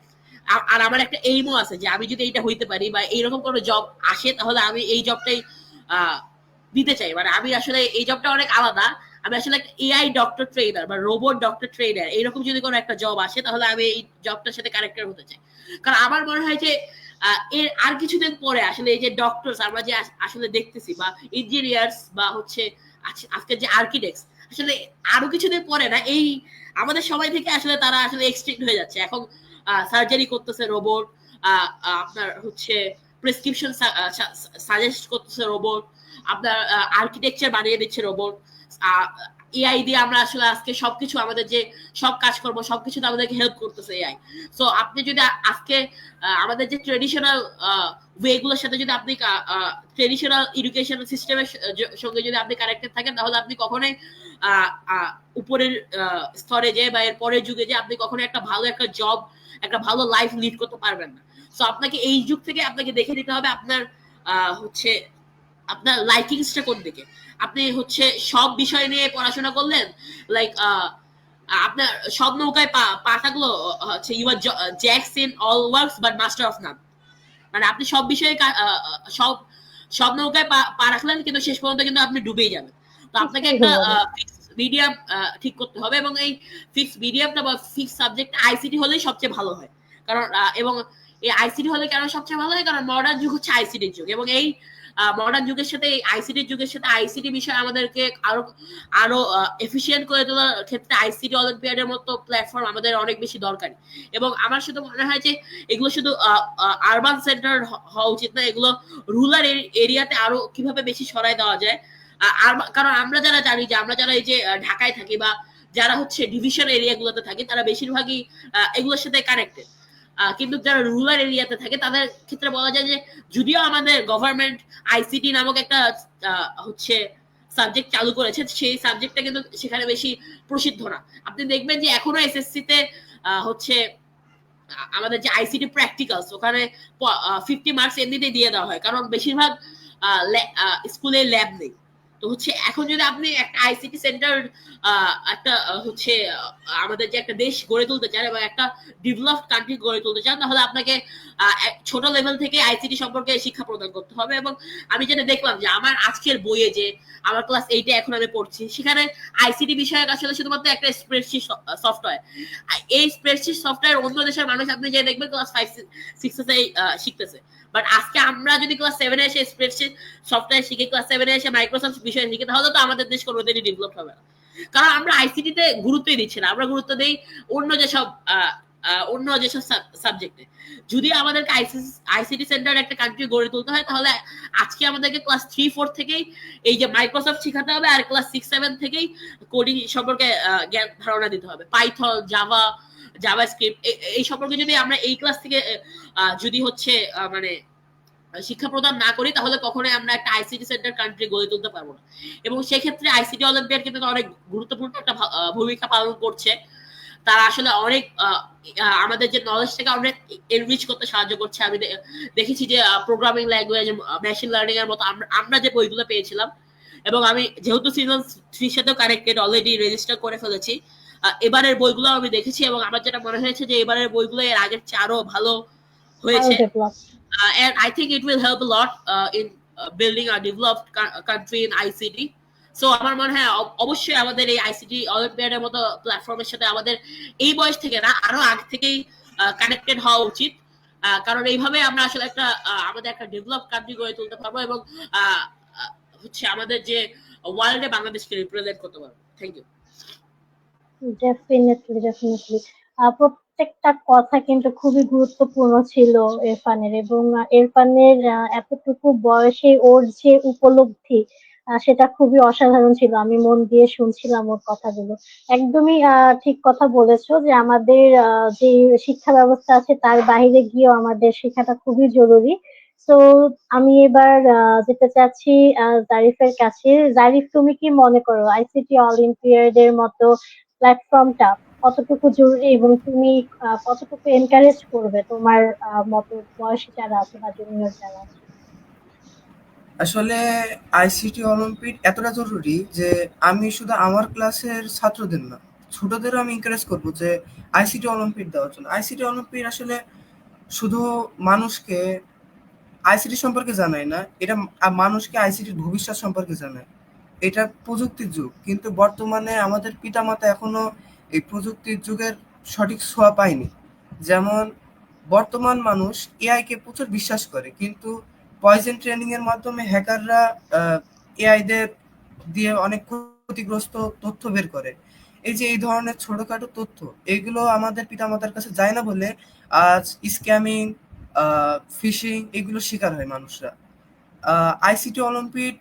আর আমার একটা এইমও আছে যে আমি যদি এইটা হইতে পারি বা এইরকম কোনো জব আসে তাহলে আমি এই জবটাই দিতে চাই। মানে আমি আসলে এই জবটা অনেক আলাদা। আমি আসলে এআই ডক্টর ট্রেনার বা রোবট ডক্টর ট্রেনার এইরকম যদি কোনো একটা জব আসে তাহলে আমি এই জবটার সাথে কানেক্টেড হতে চাই। কারণ আমার মনে হয় যে এর আর কিছুদিন পরে আসলে এই যে ডক্টরস আমরা যে আসলে দেখতেছি, বা ইঞ্জিনিয়ার্স, বা হচ্ছে আজকের যে আর্কিটেক্টস, আসলে আরো কিছুদিন পরে না, এই আমাদের সবাই থেকে আসলে তারা আসলে এক্সটেন্ড হয়ে যাচ্ছে। এখন সার্জারি করতেছে রোবট, আপনার হচ্ছে প্রেসক্রিপশন সাজেস্ট করতেছে রোবট, আপনার আর্কিটেকচার বানিয়ে দিচ্ছে রোবট। এআই দিয়ে আমরা আসলে আজকে সবকিছু আমাদের যে সব কাজকর্ম সবকিছুতে আমাদেরকে হেল্প করতেছে এআই। সো আপনি যদি আজকে আমাদের যে ট্রেডিশনাল ওয়ে গুলোর সাথে যদি আপনি ট্রেডিশনাল এডুকেশন সিস্টেমের সঙ্গে যদি আপনি কানেক্টেড থাকেন, তাহলে আপনি কখনোই উপরের স্তরে যে বা এর পরের যুগে যে আপনি কখনো একটা ভালো একটা জব, একটা ভালো লাইফ লিড করতে পারবেন না। সো আপনাকে এই যুগ থেকে আপনাকে দেখে নিতে হবে আপনার হচ্ছে আপনার লাইকিংসটা কোন দিকে। আপনি হচ্ছে সব বিষয় নিয়ে পড়াশোনা করলেন, লাইক আপনার সব নৌকায় পা থাকলো, হচ্ছে you are jacks in all works but master of none. মানে আপনি সব বিষয়ে সব সব নৌকায় পা রাখলেন কিন্তু শেষ পর্যন্ত কিন্তু আপনি ডুবেই যাবেন। তো আপনাকে একটা মিডিয়াম ঠিক করতে হবে, এবং এই ফিক্স মিডিয়ামটা বা ফিক্স সাবজেক্ট আইসিটি হলেই সবচেয়ে ভালো হয়। কারণ এবং এই আইসিটি হলে কেন সবচেয়ে ভালো হয়, কারণ মডার্ন যুগ হচ্ছে আইসিটির যুগ, এবং এই মডার্ন যুগের সাথে আইসিটি যুগের সাথে আইসিটি বিষয় আমাদেরকে আরো আরো এফিশিয়েন্ট করে তোলার ক্ষেত্রে আইসিটি অলিম্পিয়াডের মতো প্ল্যাটফর্ম আমাদের অনেক বেশি দরকারি। এবং আমার শুধু মনে হয় যে এগুলো শুধু আরবান সেন্টার হওয়া উচিত না, এগুলো রুরাল এরিয়াতে আরো কিভাবে বেশি সরাই দেওয়া যায়। কারণ আমরা যারা জানি যে আমরা যারা এই যে ঢাকায় থাকি বা যারা হচ্ছে ডিভিশন এরিয়াগুলোতে থাকে তারা বেশিরভাগই এগুলোর সাথে কানেক্টেড। কিন্তু যারা রুরাল এরিয়াতে থাকে তাদের ক্ষেত্রে বলা যায় যে যদিও আমাদের গভর্নমেন্ট আইসিটি নামক একটা হচ্ছে সাবজেক্ট চালু করেছে, সেই সাবজেক্টটা কিন্তু সেখানে বেশি প্রসিদ্ধ না। আপনি দেখবেন যে এখনো এসএসসি তে হচ্ছে আমাদের যে আইসিটি প্র্যাকটিক্যালস ওখানে 50 মার্কস এমনিতেই দিয়ে দেওয়া হয়, কারণ বেশিরভাগ স্কুলে ল্যাব নেই। তো হচ্ছে এখন যদি আপনি একটা আইসিটি সেন্টার একটা হচ্ছে আমাদের যে একটা দেশ গড়ে তুলতে চান এবং একটা ডেভেলপড কান্ট্রি গড়ে তুলতে চান, তাহলে আপনাকে ছোট লেভেল থেকে আইসিটি সম্পর্কে শিক্ষা প্রদান করতে হবে। এবং আমি যেটা দেখলাম যে আমার আজকের বইয়ে যে আমার ক্লাস 8-এ এখন আমি পড়ছি, সেখানে আইসিটি বিষয়ক আসলে শুধুমাত্র একটা স্প্রেডশিট সফটওয়্যার। এই স্প্রেডশিট সফটওয়্যার অন্য দেশের মানুষ আপনি যে দেখবেন ক্লাস 5-6 শিখতেছে, বাট আজকে আমরা যদি ক্লাস 7-এ এসে স্প্রেডশিট সফটওয়্যার শিখে, ক্লাস 7-এ এসে মাইক্রোসফট বিষয় শিখে, তাহলে তো আমাদের দেশ কোনোদিনই ডেভেলপ হবে না। কারণ আমরা আইসিটিতে গুরুত্বই দিচ্ছি না, আমরা গুরুত্ব দেই অন্য যেসব সাবজেক্টে। যদি আমাদেরকে আইসিটি সেন্টার একটা কান্ট্রি গড়ে তুলতে হয়, তাহলে আজকে আমাদেরকে ক্লাস 3-4 থেকেই এই যে মাইক্রোসফট শেখাতে হবে, আর ক্লাস 6-7 থেকেই কোডিং সম্পর্কে জ্ঞান ধারণা দিতে হবে। পাইথন, জাভাস্ক্রিপ্ট এই সম্পর্কে যদি আমরা এই ক্লাস থেকে যদি হচ্ছে মানে শিক্ষা প্রদান না করি, তাহলে কখনোই আমরা একটা আইসিটি সেন্টার কান্ট্রি গড়ে তুলতে পারবো না। এবং সেক্ষেত্রে আইসিটি অলিম্পিয়াড কিন্তু অনেক গুরুত্বপূর্ণ একটা ভূমিকা পালন করছে। তারা আসলে অনেক আমাদের যে নলেজটাকে অনেক এনরিচ করতে সাহায্য করছে। আমি দেখেছি যে প্রোগ্রামিং ল্যাঙ্গুয়েজ, মেশিন লার্নিং এর মতো আমরা যে বইগুলো পেয়েছিলাম, এবং আমি যেহেতু সিজন 3 সাথেও কানেক্টেড অলরেডি রেজিস্টার করে ফেলেছি, এবারের বইগুলো আমি দেখেছি এবং আমার যেটা মনে হয়েছে যে এবারের বইগুলো এর আগের চেয়ে আরো ভালো হয়েছে। And I think it will help a lot in building a developed country in ICT. So আমার মনে হয় অবশ্যই আমাদের এই আইসিটি অলিম্পিয়াডের মতো প্ল্যাটফর্মের সাথে আমাদের এই বয়স থেকে না, আরো আগে থেকেই কানেক্টেড হওয়া উচিত। কারণ এইভাবে আমরা আসলে একটা আমাদের একটা ডেভেলপ কান্ট্রি গড়ে তুলতে পারবো এবং হচ্ছে আমাদের যে ওয়ার্ল্ডে বাংলাদেশকে রিপ্রেজেন্ট করতে পারবো। Thank you. ডেফিনেটলি প্রত্যেকটা কথা কিন্তু খুবই গুরুত্বপূর্ণ ছিল ইরফানের, এবং ইরফানের এতটুকু বয়সে ওর যে উপলব্ধি সেটা খুবই অসাধারণ ছিল। আমি মন দিয়ে শুনছিলাম ওর কথাগুলো। একদমই ঠিক কথা বলেছো যে আমাদের যে শিক্ষা ব্যবস্থা আছে তার বাইরে গিয়েও আমাদের শেখাটা খুবই জরুরি। তো আমি এবার যেতে চাচ্ছি জারিফের কাছে। জারিফ, তুমি কি মনে করো আইসিটি অলিম্পিয়াড এর মতো প্ল্যাটফর্মটা কতটুকু জরুরি, এবং তুমি কতটুকু এনকারেজ করবে তোমার মতো বয়সী যারা আছে বা জুনিয়র যারা আছে? আসলে আইসিটি অলিম্পিড এতটা জরুরি যে আমি শুধু আমার ক্লাসের ছাত্রদের না, ছোটদেরও আমি এনকারেজ করবো যে আইসিটি অলিম্পিড দেওয়ার জন্য। আইসিটি অলিম্পিড আসলে শুধু মানুষকে আইসিটি সম্পর্কে জানায় না, এটা মানুষকে আইসিটির ভবিষ্যৎ সম্পর্কে জানায়। এটা প্রযুক্তির যুগ, কিন্তু বর্তমানে আমাদের পিতামাতা এখনো এই প্রযুক্তির যুগের সঠিক ছোঁয়া পায়নি। যেমন বর্তমান মানুষ এআই কে প্রচুর বিশ্বাস করে, কিন্তু পয়জন ট্রেনিং এর মাধ্যমে হ্যাকাররা এআই দের দিয়ে অনেক ক্ষতিগ্রস্ত তথ্য বের করে। এই যে এই ধরনের ছোটখাটো তথ্য, এগুলো আমাদের পিতামাতার কাছে যায় না বলে আজ স্ক্যামিং, ফিশিং এগুলো শিকার হয় মানুষরা। আইসিটি অলিম্পিড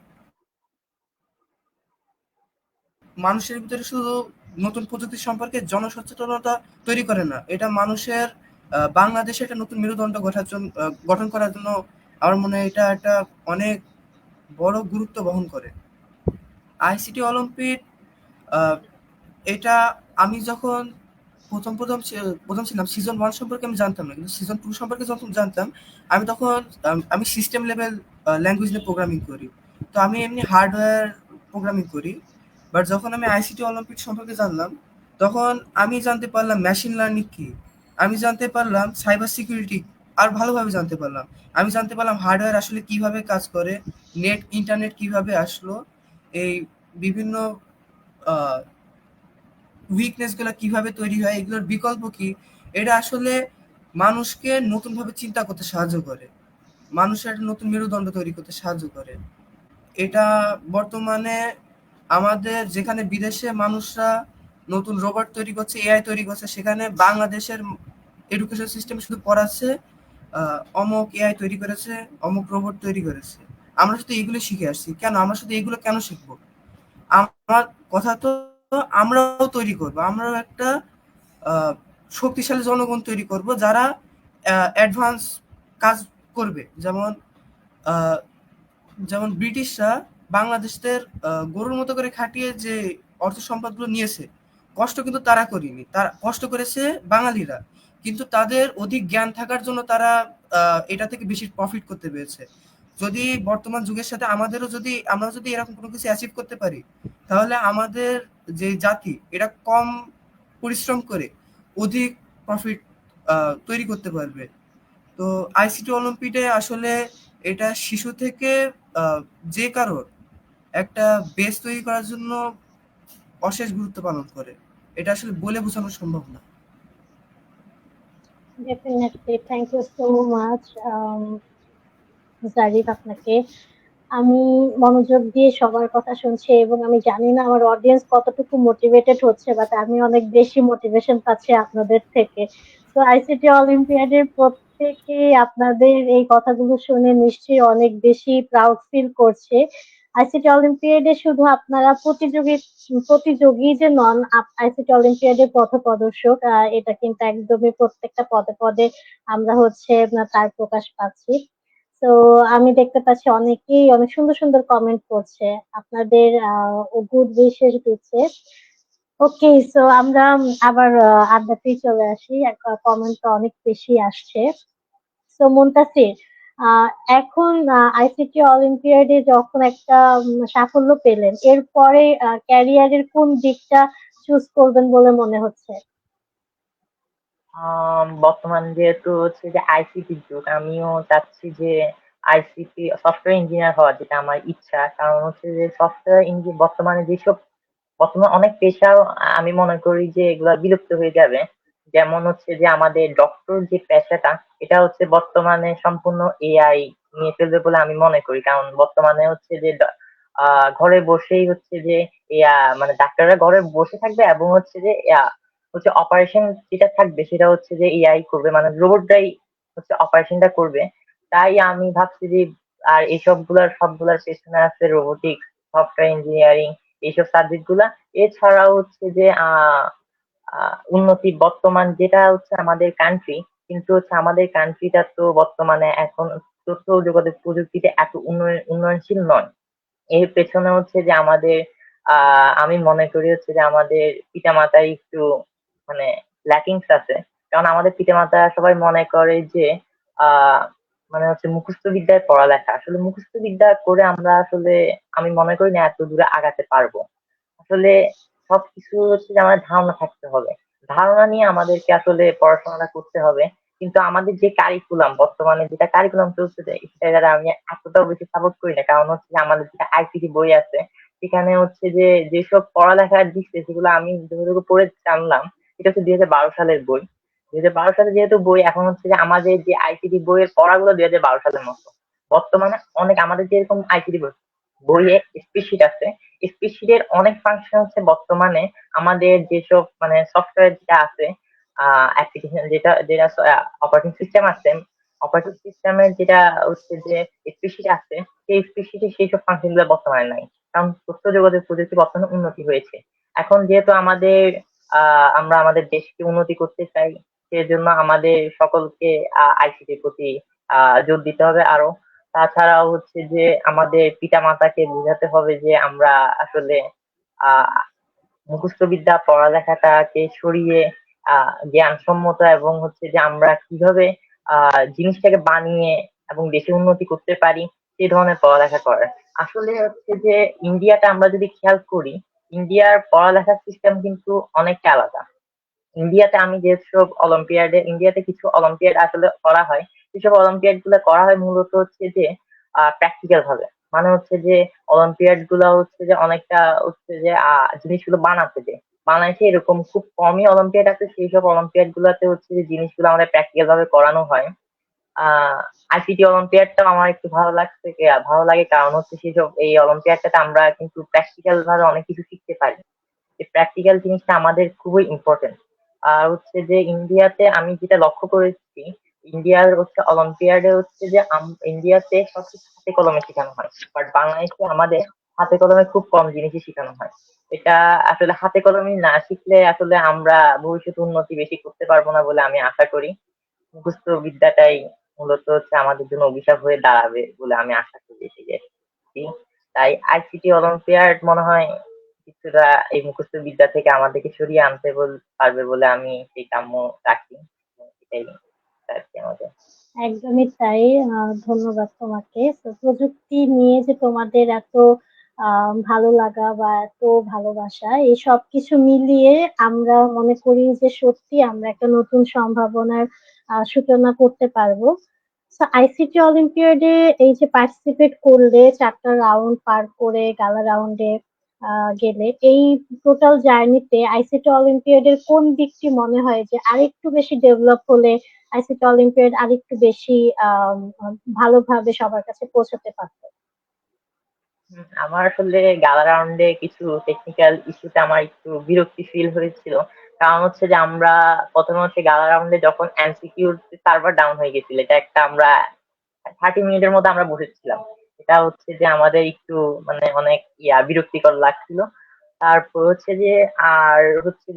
মানুষের ভিতরে শুধু নতুন প্রযুক্তি সম্পর্কে জনসচেতনতা তৈরি করে না, এটা মানুষের বাংলাদেশে একটা নতুন মেরুদণ্ড গঠন করার জন্য আমার মনে হয় এটা একটা অনেক বড় গুরুত্ব বহন করে। আইসিটি অলিম্পিড এটা আমি যখন প্রথম ছিলাম, সিজন 1 সম্পর্কে আমি জানতাম না, কিন্তু সিজন 2 সম্পর্কে যখন জানতাম, আমি তখন আমি সিস্টেম লেভেল ল্যাঙ্গুয়েজ নিয়ে প্রোগ্রামিং করি। তো আমি এমনি হার্ডওয়্যার প্রোগ্রামিং করি। বাট যখন আমি আইসিটি অলিম্পিড সম্পর্কে জানলাম, তখন আমি জানতে পারলাম মেশিন লার্নিং কি, আমি জানতে পারলাম সাইবার সিকিউরিটি আর ভালোভাবে জানতে পারলাম। আমি জানতে পারলাম হার্ডওয়্যার আসলে কিভাবে কাজ করে, ইন্টারনেট কিভাবে আসলো, এই বিভিন্ন উইকনেস গুলো কিভাবে তৈরি হয়, এগুলোর বিকল্প কি। এটা আসলে মানুষকে নতুন ভাবে চিন্তা করতে সাহায্য করে। মানুষের একটা নতুন মেরুদণ্ড তৈরি করতে সাহায্য করে। এটা বর্তমানে আমাদের যেখানে বিদেশে মানুষরা নতুন রোবট তৈরি করছে, এআই তৈরি করছে, সেখানে বাংলাদেশের এডুকেশন সিস্টেম শুধু পড়াচ্ছে অমুক এআই তৈরি করেছে, অমুক রোবট তৈরি করেছে। আমরা শুধু এগুলো শিখে আসছি। কেন আমরা শুধু এগুলো কেন শিখবো? আমার কথা তো আমরাও তৈরি করবো, আমরাও একটা আহ, শক্তিশালী জনগণ তৈরি করব যারা অ্যাডভান্স কাজ করবে। যেমন আহ, যেমন ব্রিটিশরা বাংলাদেশের গরুর মতো করে খাটিয়ে যে অর্থ সম্পদগুলো নিয়েছে, কষ্ট কিন্তু তারা করেনি, তারা কষ্ট করেছে বাঙালিরা। কিন্তু তাদের অধিক জ্ঞান থাকার জন্য তারা এটা থেকে বেশি প্রফিট করতে পেরেছে। যদি বর্তমান যুগের সাথে আমাদেরও যদি আমরা যদি এরকম কোনো কিছু অ্যাচিভ করতে পারি, তাহলে আমাদের যে জাতি এটা কম পরিশ্রম করে অধিক প্রফিট তৈরি করতে পারবে। তো আইসিটি অলিম্পিডে আসলে এটা শিশু থেকে যে কারোর একটা বেস তৈরি করার জন্য অশেষ গুরুত্ব পালন করে। এটা আসলে বলে বোঝানো সম্ভব না। Definitely, thank you so much Zarif আপনাকে। আমি মনোযোগ দিয়ে সবার কথা শুনছি এবং আমি জানি না আমার অডিয়েন্স কতটুকু মোটিভেটেড হচ্ছে, বাট আমি অনেক বেশি মোটিভেশন পাচ্ছি আপনাদের থেকে। তো আইসিটি অলিম্পিয়াডের প্রত্যেকে আপনাদের এই কথাগুলো শুনে নিশ্চয়ই অনেক বেশি প্রাউড ফিল করছে। আইসিটি অলিম্পিয়াডে শুধু আপনারা প্রতিযোগী যে নন, আইসিটি অলিম্পিয়াডের পথপ্রদর্শক, এটা কিন্তু একদমই প্রত্যেকটা পদে পদে আমরা হচ্ছে তার প্রকাশ পাচ্ছি। তো আমি দেখতে পাচ্ছি অনেকেই অনেক সুন্দর সুন্দর কমেন্ট করছে, আপনাদের গুড উইশেস দিচ্ছে। ওকে, সো আমরা আবার আড্ডাতেই চলে আসি। কমেন্ট তো অনেক বেশি আসছে। সো মুনতাসির, আহ, এখন আইসিটি অলিম্পিয়াডে যখন একটা সাফল্য পেলেন, এরপরে ক্যারিয়ারের কোন দিকটা চুজ করবেন বলে মনে হচ্ছে? বর্তমান যেহেতু হচ্ছে যে আইসিটি যুগ, আমিও চাচ্ছি যে আইসিটি সফটওয়্যার ইঞ্জিনিয়ার হওয়ার, যেটা আমার ইচ্ছা। কারণ হচ্ছে যে সফটওয়্যার ইঞ্জিনিয়ার বর্তমানে যেসব বর্তমানে অনেক পেশা আমি মনে করি যে এগুলা বিলুপ্ত হয়ে যাবে। যেমন হচ্ছে যে আমাদের ডক্টর যে পেশাটা, এটা হচ্ছে বর্তমানে সম্পূর্ণ এআই নিয়ে ফেলবে বলে আমি মনে করি। কারণ বর্তমানে হচ্ছে যে ঘরে বসেই হচ্ছে যে মানে ডাক্তাররা ঘরে বসে থাকবে, এবং হচ্ছে যে হচ্ছে অপারেশন যেটা থাকবে সেটা হচ্ছে যে এআই করবে, মানে রোবটরাই হচ্ছে অপারেশনটা করবে। তাই আমি ভাবছি যে আর এইসব গুলার সবগুলার পেছনে আছে রোবোটিক্স, সফটওয়্যার ইঞ্জিনিয়ারিং, এইসব সাবজেক্ট গুলা। এছাড়াও হচ্ছে যে উন্নতি বর্তমান যেটা হচ্ছে আমাদের কান্ট্রি, কিন্তু হচ্ছে আমাদের কান্ট্রিটা তো বর্তমানে এখন তথ্য ও যোগাযোগ প্রযুক্তিতে এত উন্নয়নশীল নয়। এর পেছনে হচ্ছে যে আমাদের আমি মনে করি হচ্ছে যে আমাদের পিতামাতার একটু মানে ল্যাকিংস আছে। কারণ আমাদের পিতামাতা সবাই মনে করে যে আহ মানে হচ্ছে মুখস্থ বিদ্যায় পড়ালেখা, আসলে মুখস্থ বিদ্যা করে আমরা আসলে আমি মনে করি না এত দূরে আগাতে পারবো। আসলে সবকিছু হচ্ছে যে আমাদের ধারণা থাকতে হবে, ধারণা নিয়ে আমাদেরকে আসলে পড়াশোনাটা করতে হবে। কিন্তু আমাদের যে কারিকুলাম বর্তমানে যেটা কারিকুলাম চলছে সেটা আমি এতটাও বেশি সাপোর্ট করি না। কারণ হচ্ছে যে আমাদের যেটা আইসিটি বই আছে, সেখানে হচ্ছে যে যেসব পড়ালেখার দিচ্ছে সেগুলো আমি যতটুকু পড়ে জানলাম, এটা হচ্ছে 2012 সালের বই। 2012 সালে যেহেতু বই, এখন হচ্ছে যে আমাদের যে আইসিটি বইয়ের পড়াগুলো 2012 সালের মতো। বর্তমানে অনেক আমাদের যেরকম আইসিটি বই বইয়ে স্প্রেডশিট আছে, স্প্রেডশিটের অনেক ফাংশন হচ্ছে বর্তমানে আমাদের যেসব মানে সফটওয়্যার যেটা আছে, অ্যাপ্লিকেশন যেটা যেটা অপারেটিং সিস্টেম আছে, অপারেটিং সিস্টেমের যেটা হচ্ছে যে স্প্রেডশিট আছে, সেই স্প্রেডশিটে সেই সব ফাংশন গুলো বর্তমানে নাই। কারণ তথ্য যোগাযোগ প্রযুক্তি বর্তমানে উন্নতি হয়েছে। এখন যেহেতু আমাদের আমরা আমাদের দেশকে উন্নতি করতে চাই, সেজন্য আমাদের সকলকে আইসিটির প্রতি জোর দিতে হবে আরো। তাছাড়াও হচ্ছে যে আমাদের পিতা মাতাকে বোঝাতে হবে যে আমরা আসলে আহ মুখস্থ বিদ্যা পড়ালেখাটাকে সরিয়ে জ্ঞানসম্মত এবং হচ্ছে যে আমরা কিভাবে জিনিসটাকে বানিয়ে এবং দেশে উন্নতি করতে পারি সেই ধরনের পড়ালেখা করে। আসলে হচ্ছে যে ইন্ডিয়াটা আমরা যদি খেয়াল করি, ইন্ডিয়ার পড়ালেখার সিস্টেম কিন্তু অনেকটা আলাদা। ইন্ডিয়াতে আমি যেসব ইন্ডিয়াতে কিছু অলিম্পিয়াড আসলে করা হয়, সেসব অলিম্পিয়াড গুলো করা হয় মূলত হচ্ছে যে প্র্যাকটিক্যাল ভাবে। মানে হচ্ছে যে অলিম্পিয়াড গুলা হচ্ছে যে অনেকটা হচ্ছে যে জিনিসগুলো বানাতে দেয়, বানাইছে এরকম খুব কমই অলিম্পিয়াড আছে সেই সব অলিম্পিয়াড গুলাতে হচ্ছে যে জিনিসগুলো আমাদের প্র্যাকটিক্যাল ভাবে করানো হয়। আইসিটি অলিম্পিয়াডটাও আমার একটু ভালো লাগে, কারণ হচ্ছে সেসব এই অলিম্পিয়াডটাতে আমরা কিন্তু প্র্যাকটিক্যাল ভাবে অনেক কিছু শিখতে পারি। এই প্র্যাকটিক্যাল জিনিসটা আমাদের খুবই ইম্পর্টেন্ট। আর হচ্ছে যে ইন্ডিয়াতে আমি যেটা লক্ষ্য করেছি, ইন্ডিয়ার হচ্ছে অলিম্পিয়াডে হচ্ছে যে ইন্ডিয়াতে সবকিছু হাতে কলমে শেখানো হয়, বাট বাংলাদেশে আমাদের হাতে কলমে খুব কম জিনিসই শেখানো হয়। এটা আসলে হাতে কলমে না শিখলে আসলে আমরা ভবিষ্যতে উন্নতি বেশি করতে পারবো না বলে আমি আশা করি। মুখস্থ বিদ্যাটাই মূলত হচ্ছে আমাদের জন্য অভিশাপ হয়ে দাঁড়াবে বলে আমি আশা করি ঠিক আছে। তাই আইসিটি অলিম্পিয়াড মনে হয় কিছুটা এই মুখস্থ বিদ্যা থেকে আমাদেরকে সরিয়ে আনতে পারবে বলে আমি সেই কাম্য রাখি। এটাই আর কি আমাদের। একদমই তাই। ধন্যবাদ তোমাকে। তো প্রযুক্তি নিয়ে যে তোমাদের এত ভালো লাগা বা এত ভালোবাসা, এই সবকিছু মিলিয়ে আমরা মনে করি যে সত্যি আমরা একটা নতুন সম্ভাবনার সূচনা করতে পারবো। তো আইসিটি অলিম্পিয়াডে এই যে পার্টিসিপেট করলে 4টা রাউন্ড পার করে গালা রাউন্ডে গেলে, এই টোটাল জার্নিতে আইসিটি অলিম্পিয়াডের কোন দিকটি মনে হয় যে আরেকটু বেশি ডেভেলপ হলে আইসিটি অলিম্পিয়াড আরেকটু বেশি আম ভালোভাবে সবার কাছে পৌঁছাতে পারত? আমার আসলে গালা রাউন্ডে কিছু টেকনিক্যাল ইস্যুতে আমার একটু বিরক্তি ফিল হয়েছিল। কারণ হচ্ছে যে আমরা প্রথমে হচ্ছে গালা রাউন্ডে যখন এমসিকিউ সার্ভার ডাউন হয়ে গেছিল, এটা একটা আমরা 30 মিনিটের মধ্যে আমরা বসেছিলাম। এটা হচ্ছে যে আমাদের একটু মানে অনেক বিরক্তিকর লাগছিল। তারপর হচ্ছে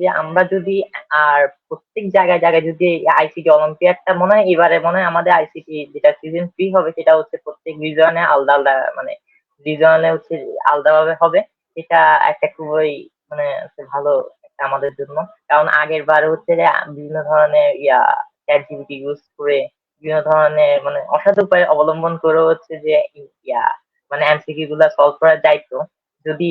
যে আমরা যদি আর প্রত্যেক জায়গায় জায়গায় যদি আইসিটি অলিম্পিয়াডটা মনে হয় এবারে মনে হয় আমাদের আইসিটি যেটা সিজন 3 হবে সেটা হচ্ছে প্রত্যেক রিজনে আলাদা আলাদা মানে রিজনে হচ্ছে আলাদাভাবে হবে। এটা একটা খুবই মানে হচ্ছে ভালো একটা আমাদের জন্য। কারণ আগের বার হচ্ছে যে বিভিন্ন ধরনের চ্যাট জিপিটি ইউজ করে বিভিন্ন ধরনের মানে অসাধু উপায় অবলম্বন করে হচ্ছে যে ইয়া মানে এমসিকিউ গুলা সলভ করা যাইতো। যদি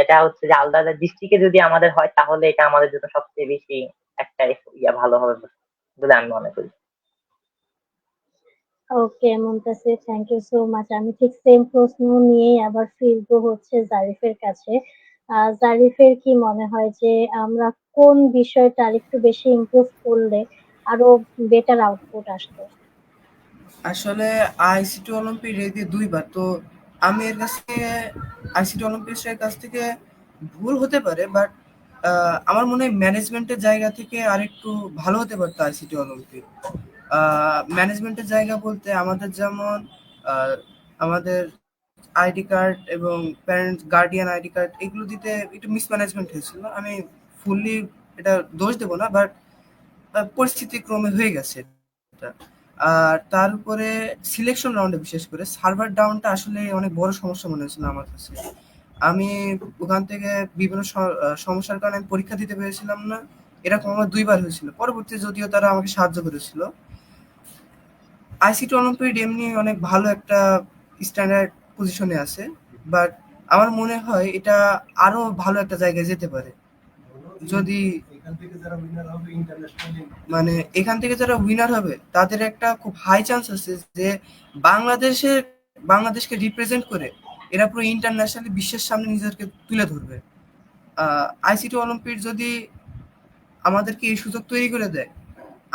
এটা হচ্ছে যে আলাদা আলাদা ডিস্ট্রিক্টে যদি আমাদের হয় তাহলে এটা আমাদের জন্য সবচেয়ে বেশি একটা ভালো হবে বলে আমি মনে করি। Okay Mumtasir, thank you so much. আমি ঠিক সেম প্রশ্ন নিয়েই আবার ফিরবো হচ্ছে জারিফের কাছে। জারিফের কি মনে হয় যে আমরা কোন বিষয়টা আরেকটু বেশি ইমপ্রুভ করলে আরো বেটার আউটপুট আসতো? আসলে আইসিটি অলিম্পিক রেডি 2 বার তো আমি এর কাছ থেকে আইসিটি অলিম্পিক্সের কাছ থেকে ভুল হতে পারে, বাট আমার মনে হয় ম্যানেজমেন্টের জায়গা থেকে আরেকটু ভালো হতে পারতো আইসিটি অলিম্পিক। ম্যানেজমেন্টের জায়গা বলতে আমাদের যেমন আহ, আমাদের আইডি কার্ড এবং প্যারেন্টস গার্ডিয়ান আইডি কার্ড এগুলো দিতে একটু মিসম্যানেজমেন্ট হয়েছিল। আমি ফুললি এটা দোষ দেবো না, বাট পরিস্থিতি ক্রমে হয়ে গেছে এটা। আর তার উপরে সিলেকশন রাউন্ডে বিশেষ করে সার্ভার ডাউনটা আসলে অনেক বড় সমস্যা মনে হয়েছিল আমার কাছে। আমি ওখান থেকে বিভিন্ন সমস্যার কারণে আমি পরীক্ষা দিতে পেরেছিলাম না। এরকম আমার 2 বার হয়েছিল। পরবর্তী যদিও তারা আমাকে সাহায্য করেছিল। আইসিটি অলিম্পিয়াড এমনি অনেক ভালো একটা স্ট্যান্ডার্ড পজিশনে আছে, বাট আমার মনে হয় এটা আরো ভালো একটা জায়গায় যেতে পারে যদি মানে এখান থেকে যারা উইনার হবে তাদের একটা খুব হাই চান্স আছে যে বাংলাদেশকে রিপ্রেজেন্ট করে এরা পুরো ইন্টারন্যাশনালি বিশ্বের সামনে নিজেদেরকে তুলে ধরবে। আইসিটি অলিম্পিক যদি আমাদেরকে এই সুযোগ তৈরি করে দেয়,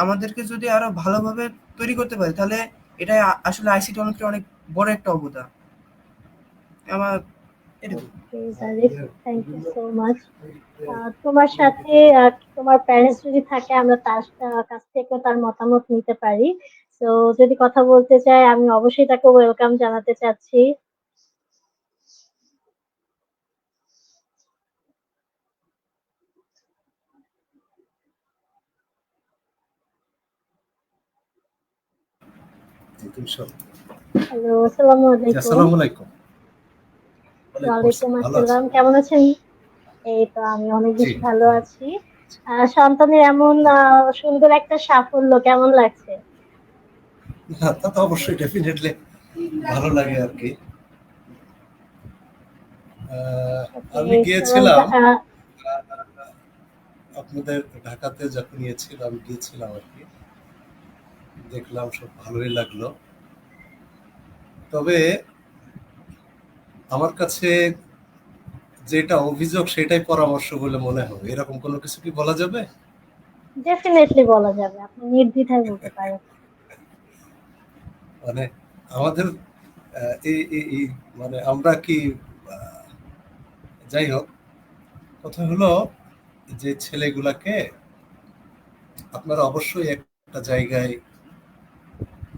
আমাদেরকে যদি আরো ভালোভাবে তৈরি করতে পারে, তাহলে এটা আসলে আইসিটি অলিম্পিক অনেক বড় একটা অবদান আমার এটুকু। Zarif, thank you so much. তোমার সাথে তোমার প্যারেন্টস যদি থাকে আমরা তার কাছ থেকে তার মতামত নিতে পারি। তো যদি কথা বলতে চায় আমি অবশ্যই তাকে ওয়েলকাম জানাতে চাচ্ছি। হ্যালো, আসসালামু আলাইকুম। আসসালামু আলাইকুম। ওয়ালাইকুম ভালো আছেন? আসসালাম, কেমন আছেন? এই তো আমি অনেক জি। বেশি ভালো আছি। সন্তানের এমন সুন্দর একটা সাফল্য কেমন লাগছে? তা তো অবশ্যই ডেফিনেটলি ভালো লাগে আর কি। আমি ওকে, তো গিয়েছিলাম আপনাদের ঢাকাতে যখন গিয়েছিলাম আর কি, দেখলাম সব ভালোই লাগলো। তবে আমার কাছে যেটা অভিযোগ সেটাই পরামর্শ বলে মনে হবে, এরকম কোনো কিছু কি বলা যাবে? ডেফিনেটলি বলা যাবে, আপনি নির্দ্বিধায় বলতে পারেন। মানে আমাদের এই মানে আমরা কি আহ, যাই হোক, কথা হলো যে ছেলেগুলাকে আপনারা অবশ্যই একটা জায়গায়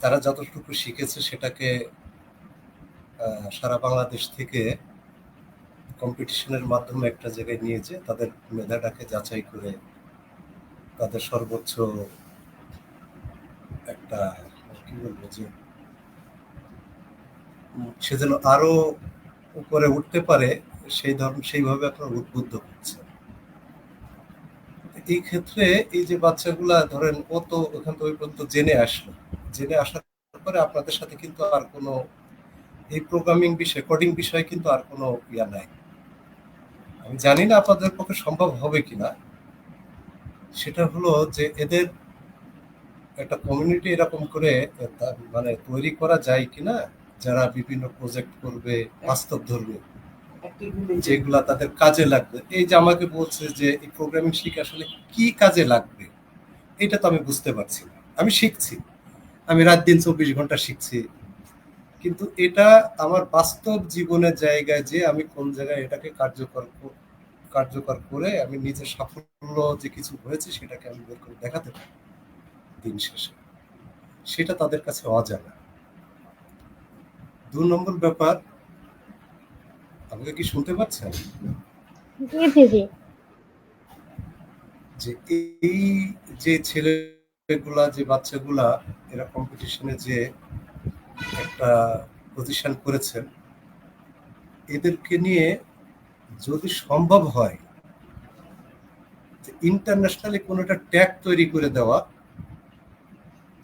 তারা যতটুকু শিখেছে সেটাকে সারা বাংলাদেশ থেকে কম্পিটিশনের মাধ্যমে একটা জায়গায় নিয়ে যে তাদের মেধাটাকে যাচাই করে তাদের সর্বোচ্চ একটা কি বলবো যে সে যেন আরো উপরে উঠতে পারে সেইভাবে আপনার উদ্বুদ্ধ হচ্ছে। এই ক্ষেত্রে এই যে বাচ্চাগুলা ধরেন ও তো ওখান থেকে ওই পর্যন্ত জেনে আসার পরে আপনাদের সাথে কিন্তু আর কোনো এই প্রোগ্রামিং বিষয় কোডিং বিষয়ে কিন্তু আর কোনো ইয়া নাই। আমি জানি না আপনাদের পক্ষে সম্ভব হবে কিনা, সেটা হলো যে এদের একটা কমিউনিটি এরকম করে মানে তৈরি করা যায় কিনা যারা বিভিন্ন প্রজেক্ট করবে বাস্তব ধর্মী, যেগুলা তাদের কাজে লাগবে। এই যে আমাকে বলছে যে এই প্রোগ্রামিং শিখে আসলে কি কাজে লাগবে এটা তো আমি বুঝতে পারছি না। আমি শিখছি, আমি রাত দিন 24 ঘন্টা শিখছি, কিন্তু এটা আমার বাস্তব জীবনের জায়গায় যে আমি কোন জায়গায় এটাকে কার্যকর করে আমি নিজের সাফল্য যে কিছু হয়েছে সেটাকে আমি বের করে দেখাতে পারি দিন শেষে, সেটা তাদের কাছে অজানা। 2 নম্বর ব্যাপার, আমাকে কি শুনতে পাচ্ছেন? জি জি জি। যে এই যে ছেলেগুলা যে বাচ্চাগুলা এরা কম্পিটিশনে যে একটা পজিশন করেছেন, এদেরকে নিয়ে যদি সম্ভব হয় ইন্টারন্যাশনালি কোনো একটা ট্যাগ তৈরি করে দেওয়া,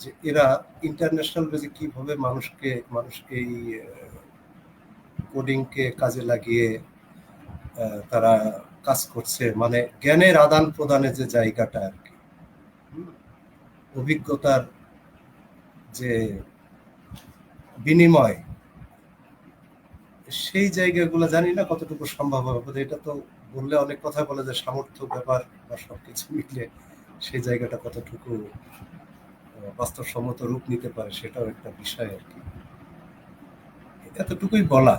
যে এরা ইন্টারন্যাশনাল বেজে কিভাবে মানুষকে এই কোডিংকে কাজে লাগিয়ে তারা কাজ করছে, মানে জ্ঞানের আদান প্রদানের যে জায়গাটা আর কি, অভিজ্ঞতার যে বিনিময়, সেই জায়গাগুলো জানি না কতটুকু সম্ভব হবে। এটা তো বললে অনেক কথা বলে যে সামর্থ্য ব্যাপার বা সবকিছু মিলে সেই জায়গাটা কতটুকু বাস্তবসম্মত রূপ নিতে পারে সেটাও একটা বিষয় আর কি। এতটুকুই বলা।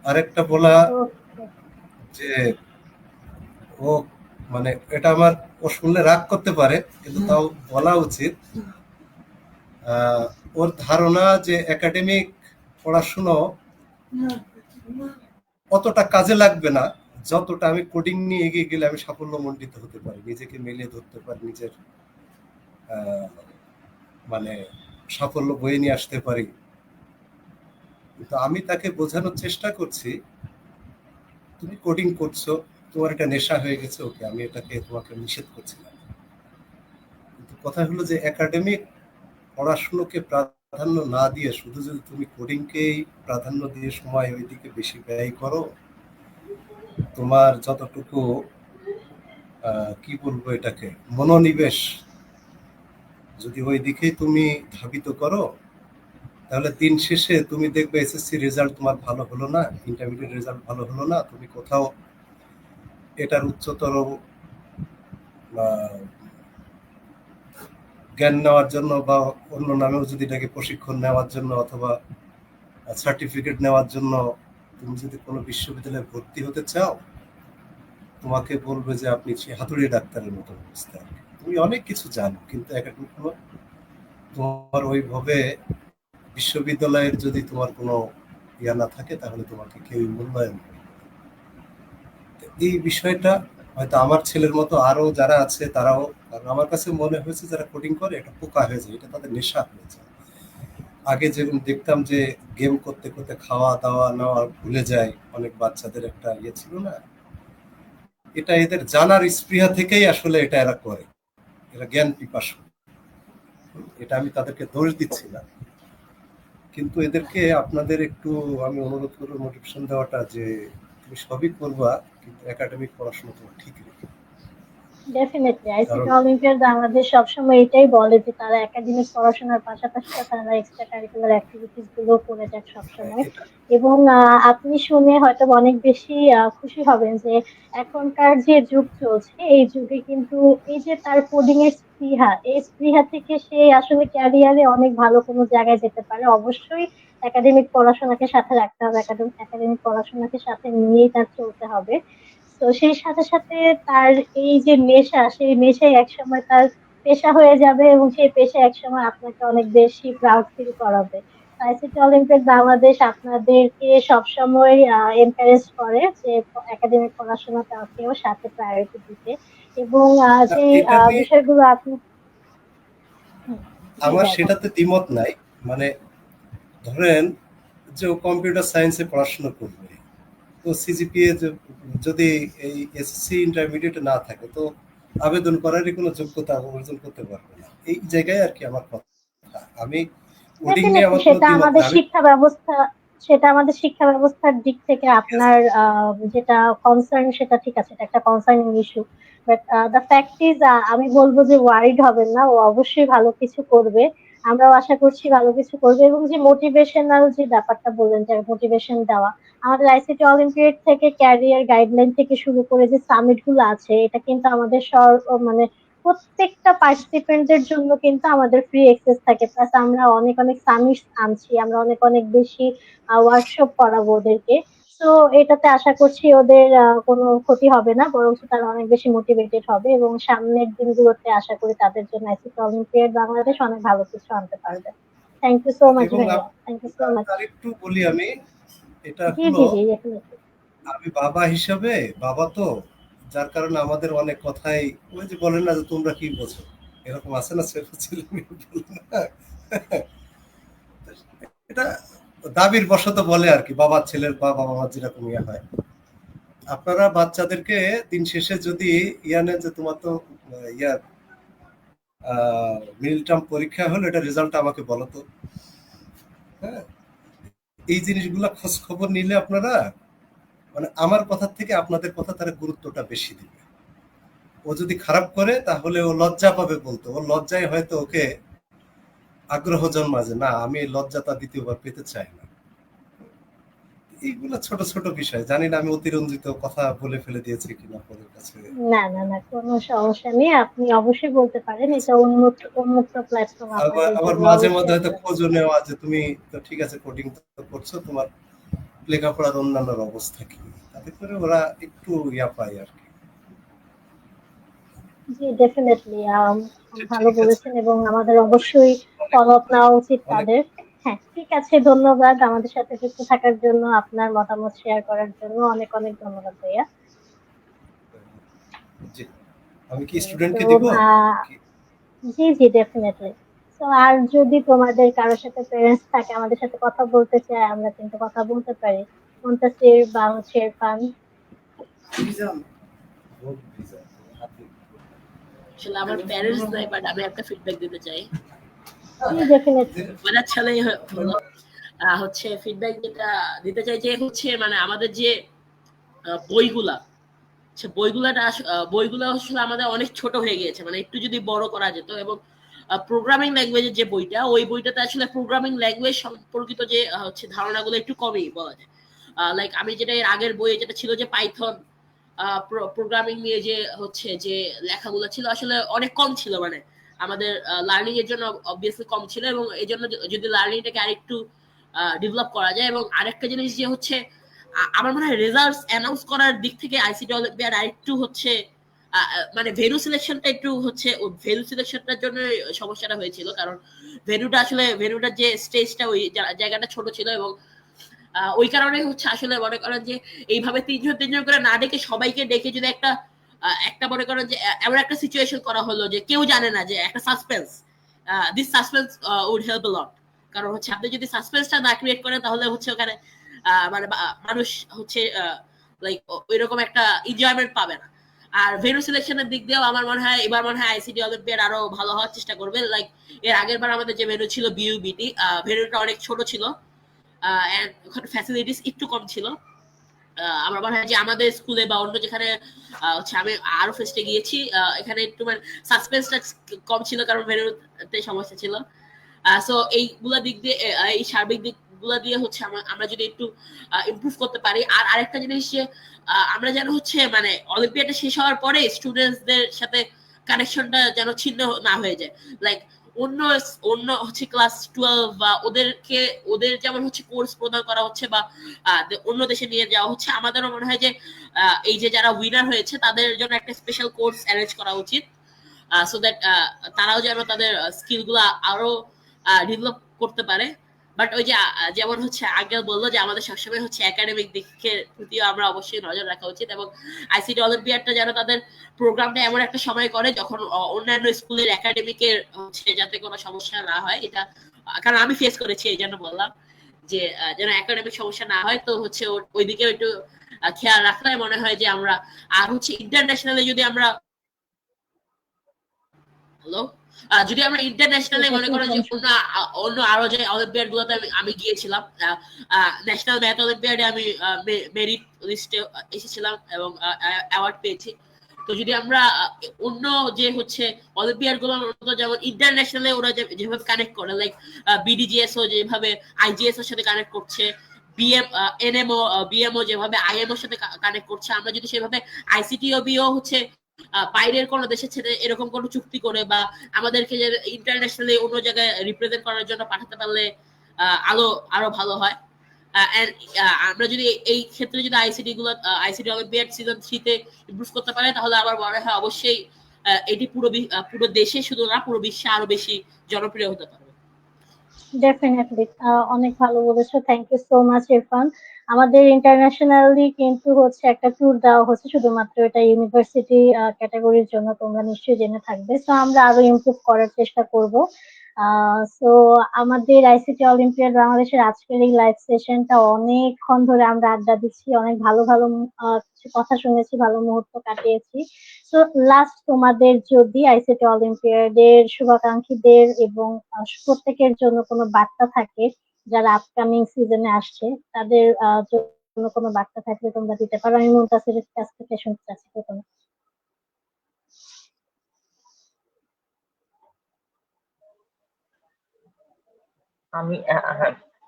আরেকটা বলা যে ও মানে এটা আমার ও শুনলে রাগ করতে পারে, কিন্তু তাও বলা উচিত। ওর ধারণা যে একাডেমিক পড়াশুনো অতটা কাজে লাগবে না যতটা আমি কোডিং নিয়ে এগিয়ে গেলে আমি সাফল্যমণ্ডিত হতে পারি, নিজেকে মিলিয়ে ধরতে পারি, নিজের মানে সাফল্য বয়ে নিয়ে আসতে পারি। কিন্তু আমি তাকে বোঝানোর চেষ্টা করছি, তুমি কোডিং করছো, তোমার এটা নেশা হয়ে গেছে, ওকে, আমি এটাকে তোমাকে নিষেধ করছি না, কিন্তু কথা হলো যে একাডেমিক পড়াশুনোকে প্রাধান্য না দিয়ে শুধু যদি তুমি কোডিংকেই প্রাধান্য দিয়ে সময় ওইদিকে বেশি ব্যয় করো, তোমার যতটুকু কি বলবো এটাকে মনোনিবেশ যদি ওই দিকেই তুমি ধাবিত করো, তাহলে দিন শেষে তুমি দেখবে এসএসসি রেজাল্ট তোমার ভালো হলো না, ইন্টারমিডিয়েট রেজাল্ট ভালো হলো না, তুমি কোথাও এটার উচ্চতর জ্ঞান নেওয়ার জন্য বা অন্য নামেও যদি এটাকে প্রশিক্ষণ নেওয়ার জন্য অথবা সার্টিফিকেট নেওয়ার জন্য তুমি যদি কোনো বিশ্ববিদ্যালয়ে ভর্তি হতে চাও, তোমাকে বলবে যে আপনি হাতুড়ি ডাক্তারের মতো অবস্থা, তুমি অনেক কিছু জানো কিন্তু একাডেমিক তোমার ওইভাবে বিশ্ববিদ্যালয়ের যদি তোমার কোনো ইয়া না থাকে তাহলে তোমাকে কেউই মূল্যায়ন করবে। এই বিষয়টা হয়তো আমার ছেলের মতো আরো যারা আছে তারাও, কারণ আমার কাছে মনে হয়েছে যারা কোডিং করে এটা পোকা হয়ে যায়, এটা তাদের নেশা হয়ে যায়। আগে যেরকম দেখতাম যে গেম করতে করতে খাওয়া দাওয়া নেওয়া ভুলে যায়, অনেক বাচ্চাদের একটা ইয়ে ছিল না, এটা এদের জানার স্পৃহা থেকেই আসলে এটা এরা করে, এরা জ্ঞান পিপাসু। এটা আমি তাদেরকে দোষ দিচ্ছি না, কিন্তু এদেরকে আপনাদের একটু আমি অনুরোধ করবো মোটিভেশন দেওয়াটা যে তুমি সবই করবা কিন্তু একাডেমিক পড়াশোনা তোমার ঠিক রেখে। ডেফিনেটলি আইসিটি কারণ অলিম্পিয়াড আমাদের সবসময় এটাই বলে যে তারা একাডেমিক পড়াশোনার পাশাপাশি তারা এক্সট্রা কারিকুলার অ্যাক্টিভিটিস গুলো করে যাক সবসময়। এটা এবং আপনি শুনে হয়তো অনেক বেশি খুশি হবেন যে এখনকার যে যুগ চলছে এই যুগে কিন্তু এই যে তার কোডিং এর স্পৃহা, এই স্পৃহা থেকে সে আসলে ক্যারিয়ারে অনেক ভালো কোনো জায়গায় যেতে পারে। অবশ্যই একাডেমিক পড়াশোনাকে সাথে রাখতে হবে, একাডেমিক পড়াশোনাকে সাথে নিয়েই তার চলতে হবে। তো সেই সাথে সাথে তার এই যে নেশা, সেই নেশাই একসময় তার পেশা হয়ে যাবে এবং সেই পেশা একসময় আপনাকে অনেক বেশি প্রাউড ফিল করাবে। আইসিটি অলিম্পিয়াড বাংলাদেশ আপনাদেরকে সবসময় এনকারেজ করে যে একাডেমিক পড়াশোনাটাকেও সাথে প্রায়োরিটি দিতে। এবং না, যে এটা নিয়ে বিষয়গুলো আপনি হুম, জি আমার ভাইয়া বলেন। সেটাতে দ্বিমত নাই। মানে ধরেন যে ও কম্পিউটার সায়েন্সে পড়াশোনা করবে, তো সিজিপিএ যদি এই এসএসসি ইন্টারমিডিয়েটে না থাকে তো আবেদন করারই কোনো যোগ্যতা অর্জন করতে পারবে না। এই জায়গায় আর কি আমার কথা। আমি কোডিং নিয়ে ডেফিনেটলি আমার কোনো দ্বিমত না। আমি সেটা আমাদের শিক্ষা ব্যবস্থার দিক থেকে আপনার যেটা কনসার্ন সেটা ঠিক আছে, এটা একটা concerning issue. But the fact is আমি বলবো যে ওয়ারিড হবেন না, ও অবশ্যই ভালো কিছু করবে। আমরাও আশা করছি ভালো কিছু করবে। এবং যে মোটিভেশনাল যে ব্যাপারটা বললেন, যে মোটিভেশন দেওয়া, আমাদের আইসিটি অলিম্পিয়াড থেকে ক্যারিয়ার গাইডলাইন থেকে শুরু করে যে সামিট গুলো আছে, এটা কিন্তু আমাদের মানে প্রত্যেকটা পার্টিসিপেন্টদের জন্য কিন্তু আমাদের ফ্রি অ্যাক্সেস থাকে। প্লাস আমরা অনেক অনেক সামিট আনছি, আমরা অনেক অনেক বেশি ওয়ার্কশপ করাবো ওদেরকে। তো এটাতে আশা করছি ওদের কোনো ক্ষতি হবে না, বরং তারা অনেক বেশি মোটিভেটেড হবে এবং সামনের দিনগুলোতে আশা করি তাদের জন্য আইসিটি অলিম্পিয়াড বাংলাদেশ অনেক ভালো কিছু আনতে পারবে। থ্যাংক ইউ সো মাচ এবং ভাইয়া, থ্যাংক ইউ সো মাচ। আরেকটু বলি আমি, এটা জি হলো জি জি ডেফিনেটলি। আমি বাবা হিসাবে, বাবা তো, যার কারণে আমাদের অনেক কথাই ওই যে বলেন না যে তোমরা কি বোঝো, এরকম আছে না ছেলে মেয়ে বলে না? এটা দাবির বশত বলে আর কি, বাবা ছেলের বা বাবা মার যেরকম ইয়ে হয়। আপনারা বাচ্চাদেরকে দিন শেষে যদি নেন যে তোমার তো ইয়ার মিড টার্ম পরীক্ষা হলো, এটা রেজাল্ট আমাকে বলো তো। হ্যাঁ, এই জিনিসগুলা খোঁজ খবর নিলে আপনারা, মানে আমার কথার থেকে আপনাদের কথা তারা গুরুত্বটা বেশি দিবে। ও যদি খারাপ করে তাহলে ও লজ্জা পাবে বলতে, ও লজ্জায় হয়তো ওকে আগ্রহ জন্মাবে, না আমি লজ্জাটা দ্বিতীয়বার পেতে চাই না। এইগুলো ছোট ছোট বিষয়, জানি না আমি অতিরঞ্জিত কথা বলে ফেলে দিয়েছি কিনা আপনাদের কাছে। না না না, কোনো সমস্যা নেই, আপনি অবশ্যই বলতে পারেন, এটা উন্মুক্ত উন্মুক্ত প্ল্যাটফর্ম আবার আপনাদের আবার জন্য, মাঝে অবশ্যই মধ্যে হয়তো আপনারা খোঁজও নেওয়া যে তুমি তো ঠিক আছে কোডিং তো করছো, তোমার লেখাপড়ার অন্যান্য অবস্থা কি, তাতে করে ওরা একটু ইয়া পায় আর কি। জি ডেফিনেটলি ভালো ঠিক আছে, বলেছেন এবং আমাদের অবশ্যই অনেক ফলো আপ নেওয়া উচিত অনেক তাদের। হ্যাঁ ঠিক আছে, ধন্যবাদ আমাদের সাথে যুক্ত থাকার জন্য, আপনার মতামত শেয়ার করার জন্য অনেক অনেক ধন্যবাদ ভাইয়া। জি। আমি কি তো স্টুডেন্টকে দিব আহ, কি? জি জি ডেফিনেটলি। তো আর যদি তোমাদের কারোর সাথে প্যারেন্টস থাকে আমাদের সাথে কথা বলতে চায়, আমরা কিন্তু কথা বলতে পারি। মুনতাসির বা হচ্ছে ইরফান। আসলে আমার প্যারেন্টস নাই, বাট আমি একটা ফিডব্যাক দিতে চাই। জি ডেফিনেটলি। মজার ছলেই হলো হচ্ছে ফিডব্যাক যেটা দিতে চাই যে হচ্ছে মানে আমাদের যে বইগুলা, সে বইগুলো আসলে আমাদের অনেক ছোট হয়ে গিয়েছে, মানে একটু যদি বড় করা যেত। এবং প্রোগ্রামিং ল্যাঙ্গুয়েজের যে বইটা, ওই বইটাতে আসলে প্রোগ্রামিং ল্যাঙ্গুয়েজ সম্পর্কিত যে হচ্ছে ধারণাগুলো একটু কমই বলা যায়। লাইক আমি যেটা এর আগের বইয়ে যেটা ছিল যে পাইথন প্রোগ্রামিং নিয়ে যে হচ্ছে যে লেখাগুলো ছিল আসলে অনেক কম ছিল, মানে আমাদের লার্নিং এর জন্য অবভিয়াসলি কম ছিল। এবং এই জন্য যদি লার্নিংটাকে আরেকটু ডেভেলপ করা যায়। এবং আরেকটা জিনিস যে হচ্ছে আমার মনে হয় রেজাল্টস অ্যানাউন্স করার দিক থেকে আইসিটি অলিম্পিয়াড আরেকটু হচ্ছে মানে ভেন্যু সিলেকশনটা একটু হচ্ছে, ভেন্যু সিলেকশনটার জন্য সমস্যাটা হয়েছিল। কারণ ভেন্যুটার যে স্টেজটা ওই জায়গাটা ছোট ছিল। এবং ওই কারণে হচ্ছে আসলে মনে করেন যে এইভাবে তিনজন করে না ডেকে সবাইকে ডেকে যদি একটা মনে করেন যে এমন একটা সিচুয়েশন করা হলো যে কেউ জানে না, যে একটা suspense, this suspense would help lot. কারণ হচ্ছে আপনি যদি সাসপেন্সটা না ক্রিয়েট করেন তাহলে হচ্ছে ওখানে মানে মানুষ হচ্ছে লাইক ওইরকম একটা এনজয়মেন্ট পাবে না। আর ভেন্যু সিলেকশনের দিক দিয়েও আমার মনে হয় এবার মনে হয় আইসিটি অলিম্পিয়াড আরো ভালো হওয়ার চেষ্টা করবে। লাইক এর আগের বার আমাদের যে ভেন্যু ছিল বিইউবিটি, ভেন্যুটা অনেক ছোট ছিল, ওখানে ফ্যাসিলিটিস একটু কম ছিল। আমার মনে হয় যে আমাদের স্কুলে বা অন্য যেখানে হচ্ছে আমি আরো ফেস্টে গিয়েছি, এখানে একটু মানে সাসপেন্সটা কম ছিল কারণ ভেন্যুতে সমস্যা ছিল। সো এইগুলা দিক দিয়ে এই সার্বিক দিক গুলা দিয়ে হচ্ছে আমরা যদি একটু ইমপ্রুভ করতে পারি। আর আরেকটা জিনিস যে আমরা যেন হচ্ছে মানে অলিম্পিয়াডটা শেষ হওয়ার পরে স্টুডেন্টসদের সাথে কানেকশনটা যেন ছিন্ন না হয়ে যায়। লাইক অন্য অন্য হচ্ছে ক্লাস 12 বা ওদের যেমন হচ্ছে কোর্স প্রদান করা হচ্ছে বা অন্য দেশে নিয়ে যাওয়া হচ্ছে, আমাদেরও মনে হয় যে এই যে যারা উইনার হয়েছে তাদের জন্য একটা স্পেশাল কোর্স অ্যারেঞ্জ করা উচিত, সো দ্যাট তারাও যেন তাদের স্কিল গুলা আরো ডেভেলপ করতে পারে। বাট ওই যে যেমন হচ্ছে আঙ্কেল বললো যে আমাদের সবসময় হচ্ছে একাডেমিক দিকের প্রতিও আমরা অবশ্যই নজর রাখা উচিত, এবং আইসিটি অলিম্পিয়াডটা যেন তাদের প্রোগ্রামটা এমন একটা সময় করে যখন অন্যান্য স্কুলের একাডেমিকের হচ্ছে যাতে কোনো সমস্যা না হয়। এটা কারণ আমি ফেস করেছি, এই জন্য বললাম যে যেন একাডেমিক সমস্যা না হয়। তো হচ্ছে ওই দিকেও একটু খেয়াল রাখলে মনে হয় যে আমরা আর হচ্ছে ইন্টারন্যাশনালি যদি আমরা হ্যালো যদি আমরা ইন্টারন্যাশনালি মনে করেন যে অন্য আরো যে অলিম্পিয়াড গুলোতে আমি গিয়েছিলাম, ন্যাশনাল ম্যাথ অলিম্পিয়াডে আমি মেরিট লিস্টে এসেছিলাম এবং অ্যাওয়ার্ড পেয়েছি। তো যদি আমরা অন্য যে হচ্ছে অলিম্পিয়াড গুলো যেমন ইন্টারন্যাশনালে ওরা যেভাবে কানেক্ট করে, লাইক বিডিজিএসও যেভাবে আইজিএস এর সাথে কানেক্ট করছে, এনএমও বিএমও যেভাবে আইএমওর সাথে কানেক্ট করছে, আমরা যদি সেভাবে আইসিটিওবিও হচ্ছে বাইরের কোনো দেশের সাথে এরকম কোনো চুক্তি করে বা আমাদেরকে যে ইন্টারন্যাশনালি অন্য জায়গায় রিপ্রেজেন্ট করার জন্য পাঠাতে পারলে আরো ভালো হয়। আমরা যদি এই ক্ষেত্রে যদি আইসিটি অলিম্পিয়াড সিজন 3 তে ইমপ্রুভ করতে পারে, তাহলে আমার মনে হয় অবশ্যই এটি পুরো দেশে শুধু না পুরো বিশ্বে আরো বেশি জনপ্রিয় হতে পারবে। ডেফিনেটলি অনেক ভালো বলেছো, thank you so much Irfan. আমাদের ইন্টারন্যাশনালি কিন্তু হচ্ছে একটা ট্যুর দেওয়া হচ্ছে শুধুমাত্র এটা ইউনিভার্সিটি ক্যাটাগরির জন্য, তোমরা নিশ্চয়ই জেনে থাকবে। তো আমরা আরো ইমপ্রুভ করার চেষ্টা করব। সো আমাদের আইসিটি অলিম্পিয়াড বাংলাদেশের আজকের এই লাইভ সেশনটা অনেকক্ষণ ধরে আমরা আড্ডা দিচ্ছি, অনেক ভালো ভালো কিছু কথা শুনেছি, ভালো মুহূর্ত কাটিয়েছি। তো লাস্ট তোমাদের যদি আইসিটি অলিম্পিয়াডের শুভাকাঙ্ক্ষীদের এবং প্রত্যেকের জন্য কোনো বার্তা থাকে যারা আপকামিং সিজনে আসছে, তাদের জন্য কোনো বার্তা থাকলে তোমরা দিতে পারো। আমি মুনতাসিরের কাছ থেকে শুনতে চাচ্ছি প্রথমে। আমি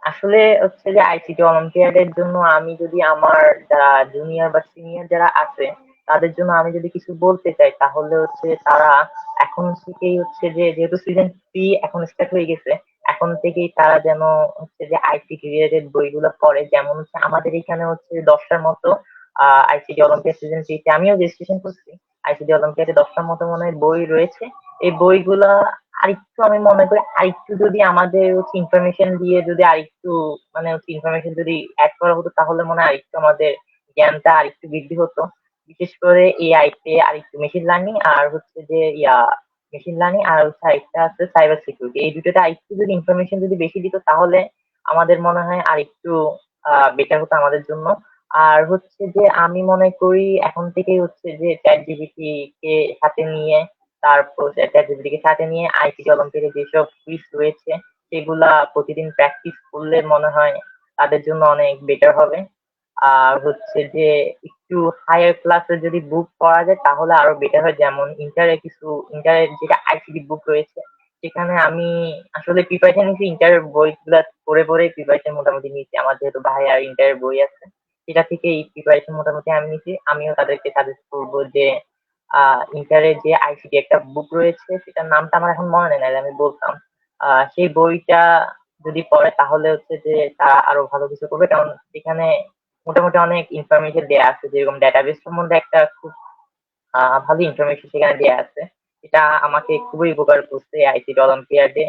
আসলে হচ্ছে যে আইসিটি অলিম্পিয়াডের জন্য আমি যদি আমার যারা জুনিয়র বা সিনিয়র যারা আছে তাদের জন্য আমি যদি কিছু বলতে চাই, তাহলে হচ্ছে তারা এখন থেকেই হচ্ছে যে যেহেতু সিজন 3 এখন স্টার্ট হয়ে গেছে, এখন থেকেই তারা যেন হচ্ছে যে আইসিটি রিলেটেড বইগুলো পড়ে। যেমন হচ্ছে আমাদের এখানে হচ্ছে 10টার মতো আইসিটি অলিম্পিয়াড সিজন 3 তে আমিও রেজিস্ট্রেশন করছি। আইসিটি অলিম্পিয়াডে 10টার মতো মনে হয় বই রয়েছে। এই বইগুলা আরেকটু আমি মনে করি আরেকটু যদি আমাদের হচ্ছে ইনফরমেশন দিয়ে যদি আরেকটু মানে হচ্ছে ইনফরমেশন যদি অ্যাড করা হতো, তাহলে মনে হয় আরেকটু আমাদের জ্ঞানটা আরেকটু বৃদ্ধি হতো। বিশেষ করে এআই তে আরেকটু মেশিন লার্নিং আর হচ্ছে যে মেশিন লার্নিং আর হচ্ছে আরেকটা আছে সাইবার সিকিউরিটি, এই দুটোতে আরেকটু যদি ইনফরমেশন যদি বেশি দিত, তাহলে আমাদের মনে হয় আরেকটু বেটার হতো আমাদের জন্য। আর হচ্ছে যে আমি মনে করি এখন থেকেই হচ্ছে যে চ্যাট জিপিটি কে সাথে নিয়ে, তারপর ChatGPT কে সাথে নিয়ে আইসিটি অলিম্পিয়াডে যেসব কুইজ রয়েছে সেগুলা প্রতিদিন প্র্যাকটিস করলে মনে হয় তাদের জন্য অনেক বেটার হবে। আর হচ্ছে যে একটু হায়ার ক্লাসের যদি বুক পড়া যায় তাহলে আরো বেটার হয়। যেমন ইন্টারের যেটা আইসিটি বুক রয়েছে, সেখানে আমি আসলে প্রিপারেশন নিচ্ছি ইন্টারের বইগুলা পড়ে পড়ে প্রিপারেশন মোটামুটি নিচ্ছি। আমার যেহেতু ভাই আর ইন্টারের বই আছে, সেটা থেকে এই প্রিপারেশন মোটামুটি আমি নিচ্ছি। আমিও তাদেরকে সাজেস্ট করবো যে ইন্টারের যে আইসিটি একটা বুক রয়েছে, সেটার নামটা আমার এখন মনে নেই, নাহলে আমি বলতাম। সেই বইটা যদি পড়ে তাহলে হচ্ছে যে তারা আরো ভালো কিছু করবে, কারণ সেখানে মোটামুটি অনেক ইনফরমেশন দেয়া আছে। যেরকম ডেটাবেস সম্বন্ধে একটা খুব ভালো ইনফরমেশন সেখানে দেয়া আছে। এটা আমাকে খুবই উপকার করছে আইসিটি অলিম্পিয়াডে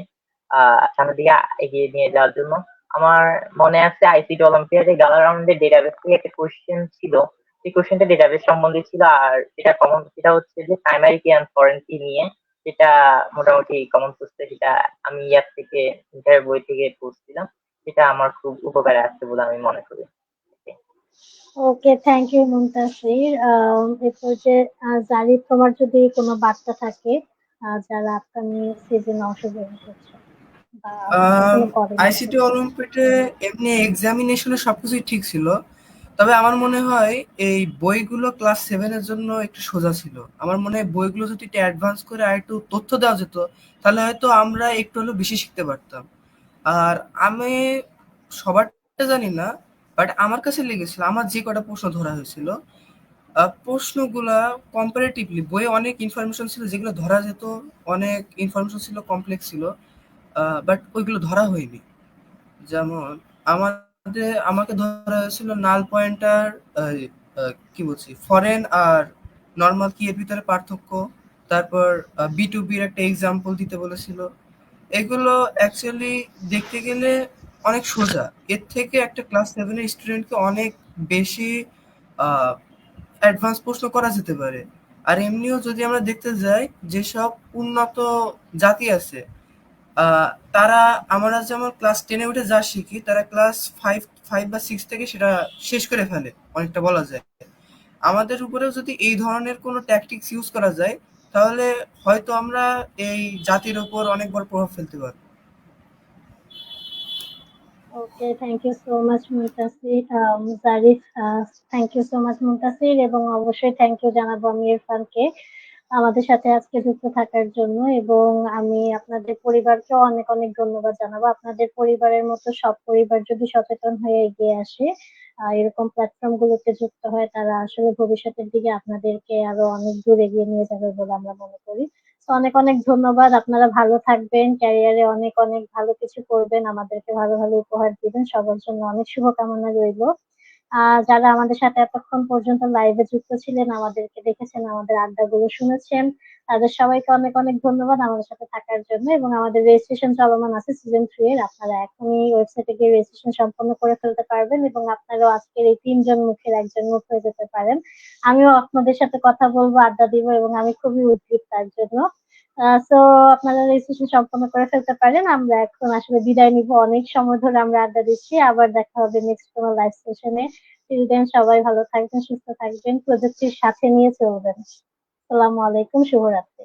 সামনের দিকে এগিয়ে নিয়ে যাওয়ার জন্য। আমার মনে আছে আইসিটি অলিম্পিয়াডে গালা রাউন্ডের ডেটাবেস থেকে একটা কোশ্চেন ছিল, সেই কোশ্চেনটা ডেটাবেস সম্বন্ধে ছিল। আর সেটা হচ্ছে যে প্রাইমারি কি অ্যান্ড ফরেন কি নিয়ে, সেটা মোটামুটি কমন করছে। সেটা আমি ইয়ার থেকে ইন্টার বই থেকে পড়ছিলাম। সেটা আমার খুব উপকারে আসছে বলে আমি মনে করি। ওকে, থ্যাংক ইউ মুনতাসির। এরপর যে জারিফ, তোমার যদি কোনো বার্তা থাকে যারা আপকামিং সিজনে অংশগ্রহণ করছে বা এখনো করেনি। আইসিটি অলিম্পিয়াডে এমনি এক্সামিনেশনে সবকিছুই ঠিক ছিল, তবে আমার মনে হয় এই বইগুলো ক্লাস 7 এর জন্য একটু সোজা ছিল। আমার মনে হয় বইগুলো যদি একটু অ্যাডভান্স করে আরেকটু তথ্য দেওয়া যেত, তাহলে হয়তো আমরা একটু হলেও বেশি শিখতে পারতাম। আর আমি সবারটা জানি না, বাট আমার কাছে লেগেছিল আমার যে কটা প্রশ্ন ধরা হয়েছিল, প্রশ্নগুলা কম্পারেটিভলি বইয়ে অনেক ইনফরমেশন ছিল যেগুলো ধরা যেত, অনেক ইনফরমেশন ছিল কমপ্লেক্স ছিল, বাট ওইগুলো ধরা হয়নি। যেমন আমাকে ধরা হয়েছিল নাল পয়েন্টার, কি বলছি, ফরেন আর নর্মাল কি এর ভিতরে পার্থক্য, তারপর B2B-র একটা এক্সাম্পল দিতে বলেছিল। এগুলো অ্যাকচুয়ালি দেখতে গেলে অনেক সোজা। এর থেকে একটা ক্লাস 7 এর স্টুডেন্টকে অনেক বেশি অ্যাডভান্স প্রশ্ন করা যেতে পারে। আর এমনিও যদি আমরা দেখতে যাই, যেসব উন্নত জাতি আছে, আহ, তারা, আমরা যেমন ক্লাস 10-এ উঠে যা শিখি, তারা ক্লাস 5 বা 6 থেকে সেটা শেষ করে ফেলে, অনেকটা বলা যায়। আমাদের উপরেও যদি এই ধরনের কোনো ট্যাকটিক্স ইউজ করা যায়, তাহলে হয়তো আমরা এই জাতির উপর অনেক বড় প্রভাব ফেলতে পারবো। Okay, thank you so much Muntasir, Zarif, thank you so much Muntasir, এবং অবশ্যই থ্যাংক ইউ জানাবো আমি ইরফানকে আমাদের সাথে আজকে যুক্ত থাকার জন্য। এবং আমি আপনাদের পরিবারকেও অনেক অনেক ধন্যবাদ জানাবো। আপনাদের পরিবারের মতো সব পরিবার যদি সচেতন হয়ে এগিয়ে আসে, এরকম প্ল্যাটফর্ম গুলোতে যুক্ত হয়, তারা আসলে ভবিষ্যতের দিকে আপনাদেরকে আরো অনেক দূর এগিয়ে নিয়ে যাবে বলে আমরা মনে করি। তো অনেক অনেক ধন্যবাদ। আপনারা ভালো থাকবেন, ক্যারিয়ারে অনেক অনেক ভালো কিছু করবেন, আমাদেরকে ভালো ভালো উপহার দিবেন। সবার জন্য অনেক শুভকামনা রইলো। যারা আমাদের সাথে এতক্ষণ পর্যন্ত লাইভে যুক্ত ছিলেন, আমাদেরকে দেখেছেন, আমাদের আড্ডাগুলো শুনেছেন, তাদের সবাইকে অনেক অনেক ধন্যবাদ আমাদের সাথে থাকার জন্য। এবং আমাদের রেজিস্ট্রেশন চলমান আছে সিজন 3 এর, আপনারা এখনই ওয়েবসাইটে গিয়ে রেজিস্ট্রেশন সম্পন্ন করে ফেলতে পারবেন এবং আপনারাও আজকের এই 3জন মুখের একজন মুখ হয়ে যেতে পারেন। আমিও আপনাদের সাথে কথা বলবো, আড্ডা দিব, এবং আমি খুবই উদ্গ্রীব তার জন্য। সো আপনারা রেজিস্ট্রেশন সম্পন্ন করে ফেলতে পারেন। আমরা এখন আসলে বিদায় নিব, অনেক সময় ধরে আমরা আড্ডা দিচ্ছি। আবার দেখা হবে নেক্সট কোনো লাইভ সেশনে। টিল দেন সবাই ভালো থাকবেন, সুস্থ থাকবেন, প্রযুক্তির সাথে নিয়ে চলবেন। আসসালামু আলাইকুম, শুভরাত্রি।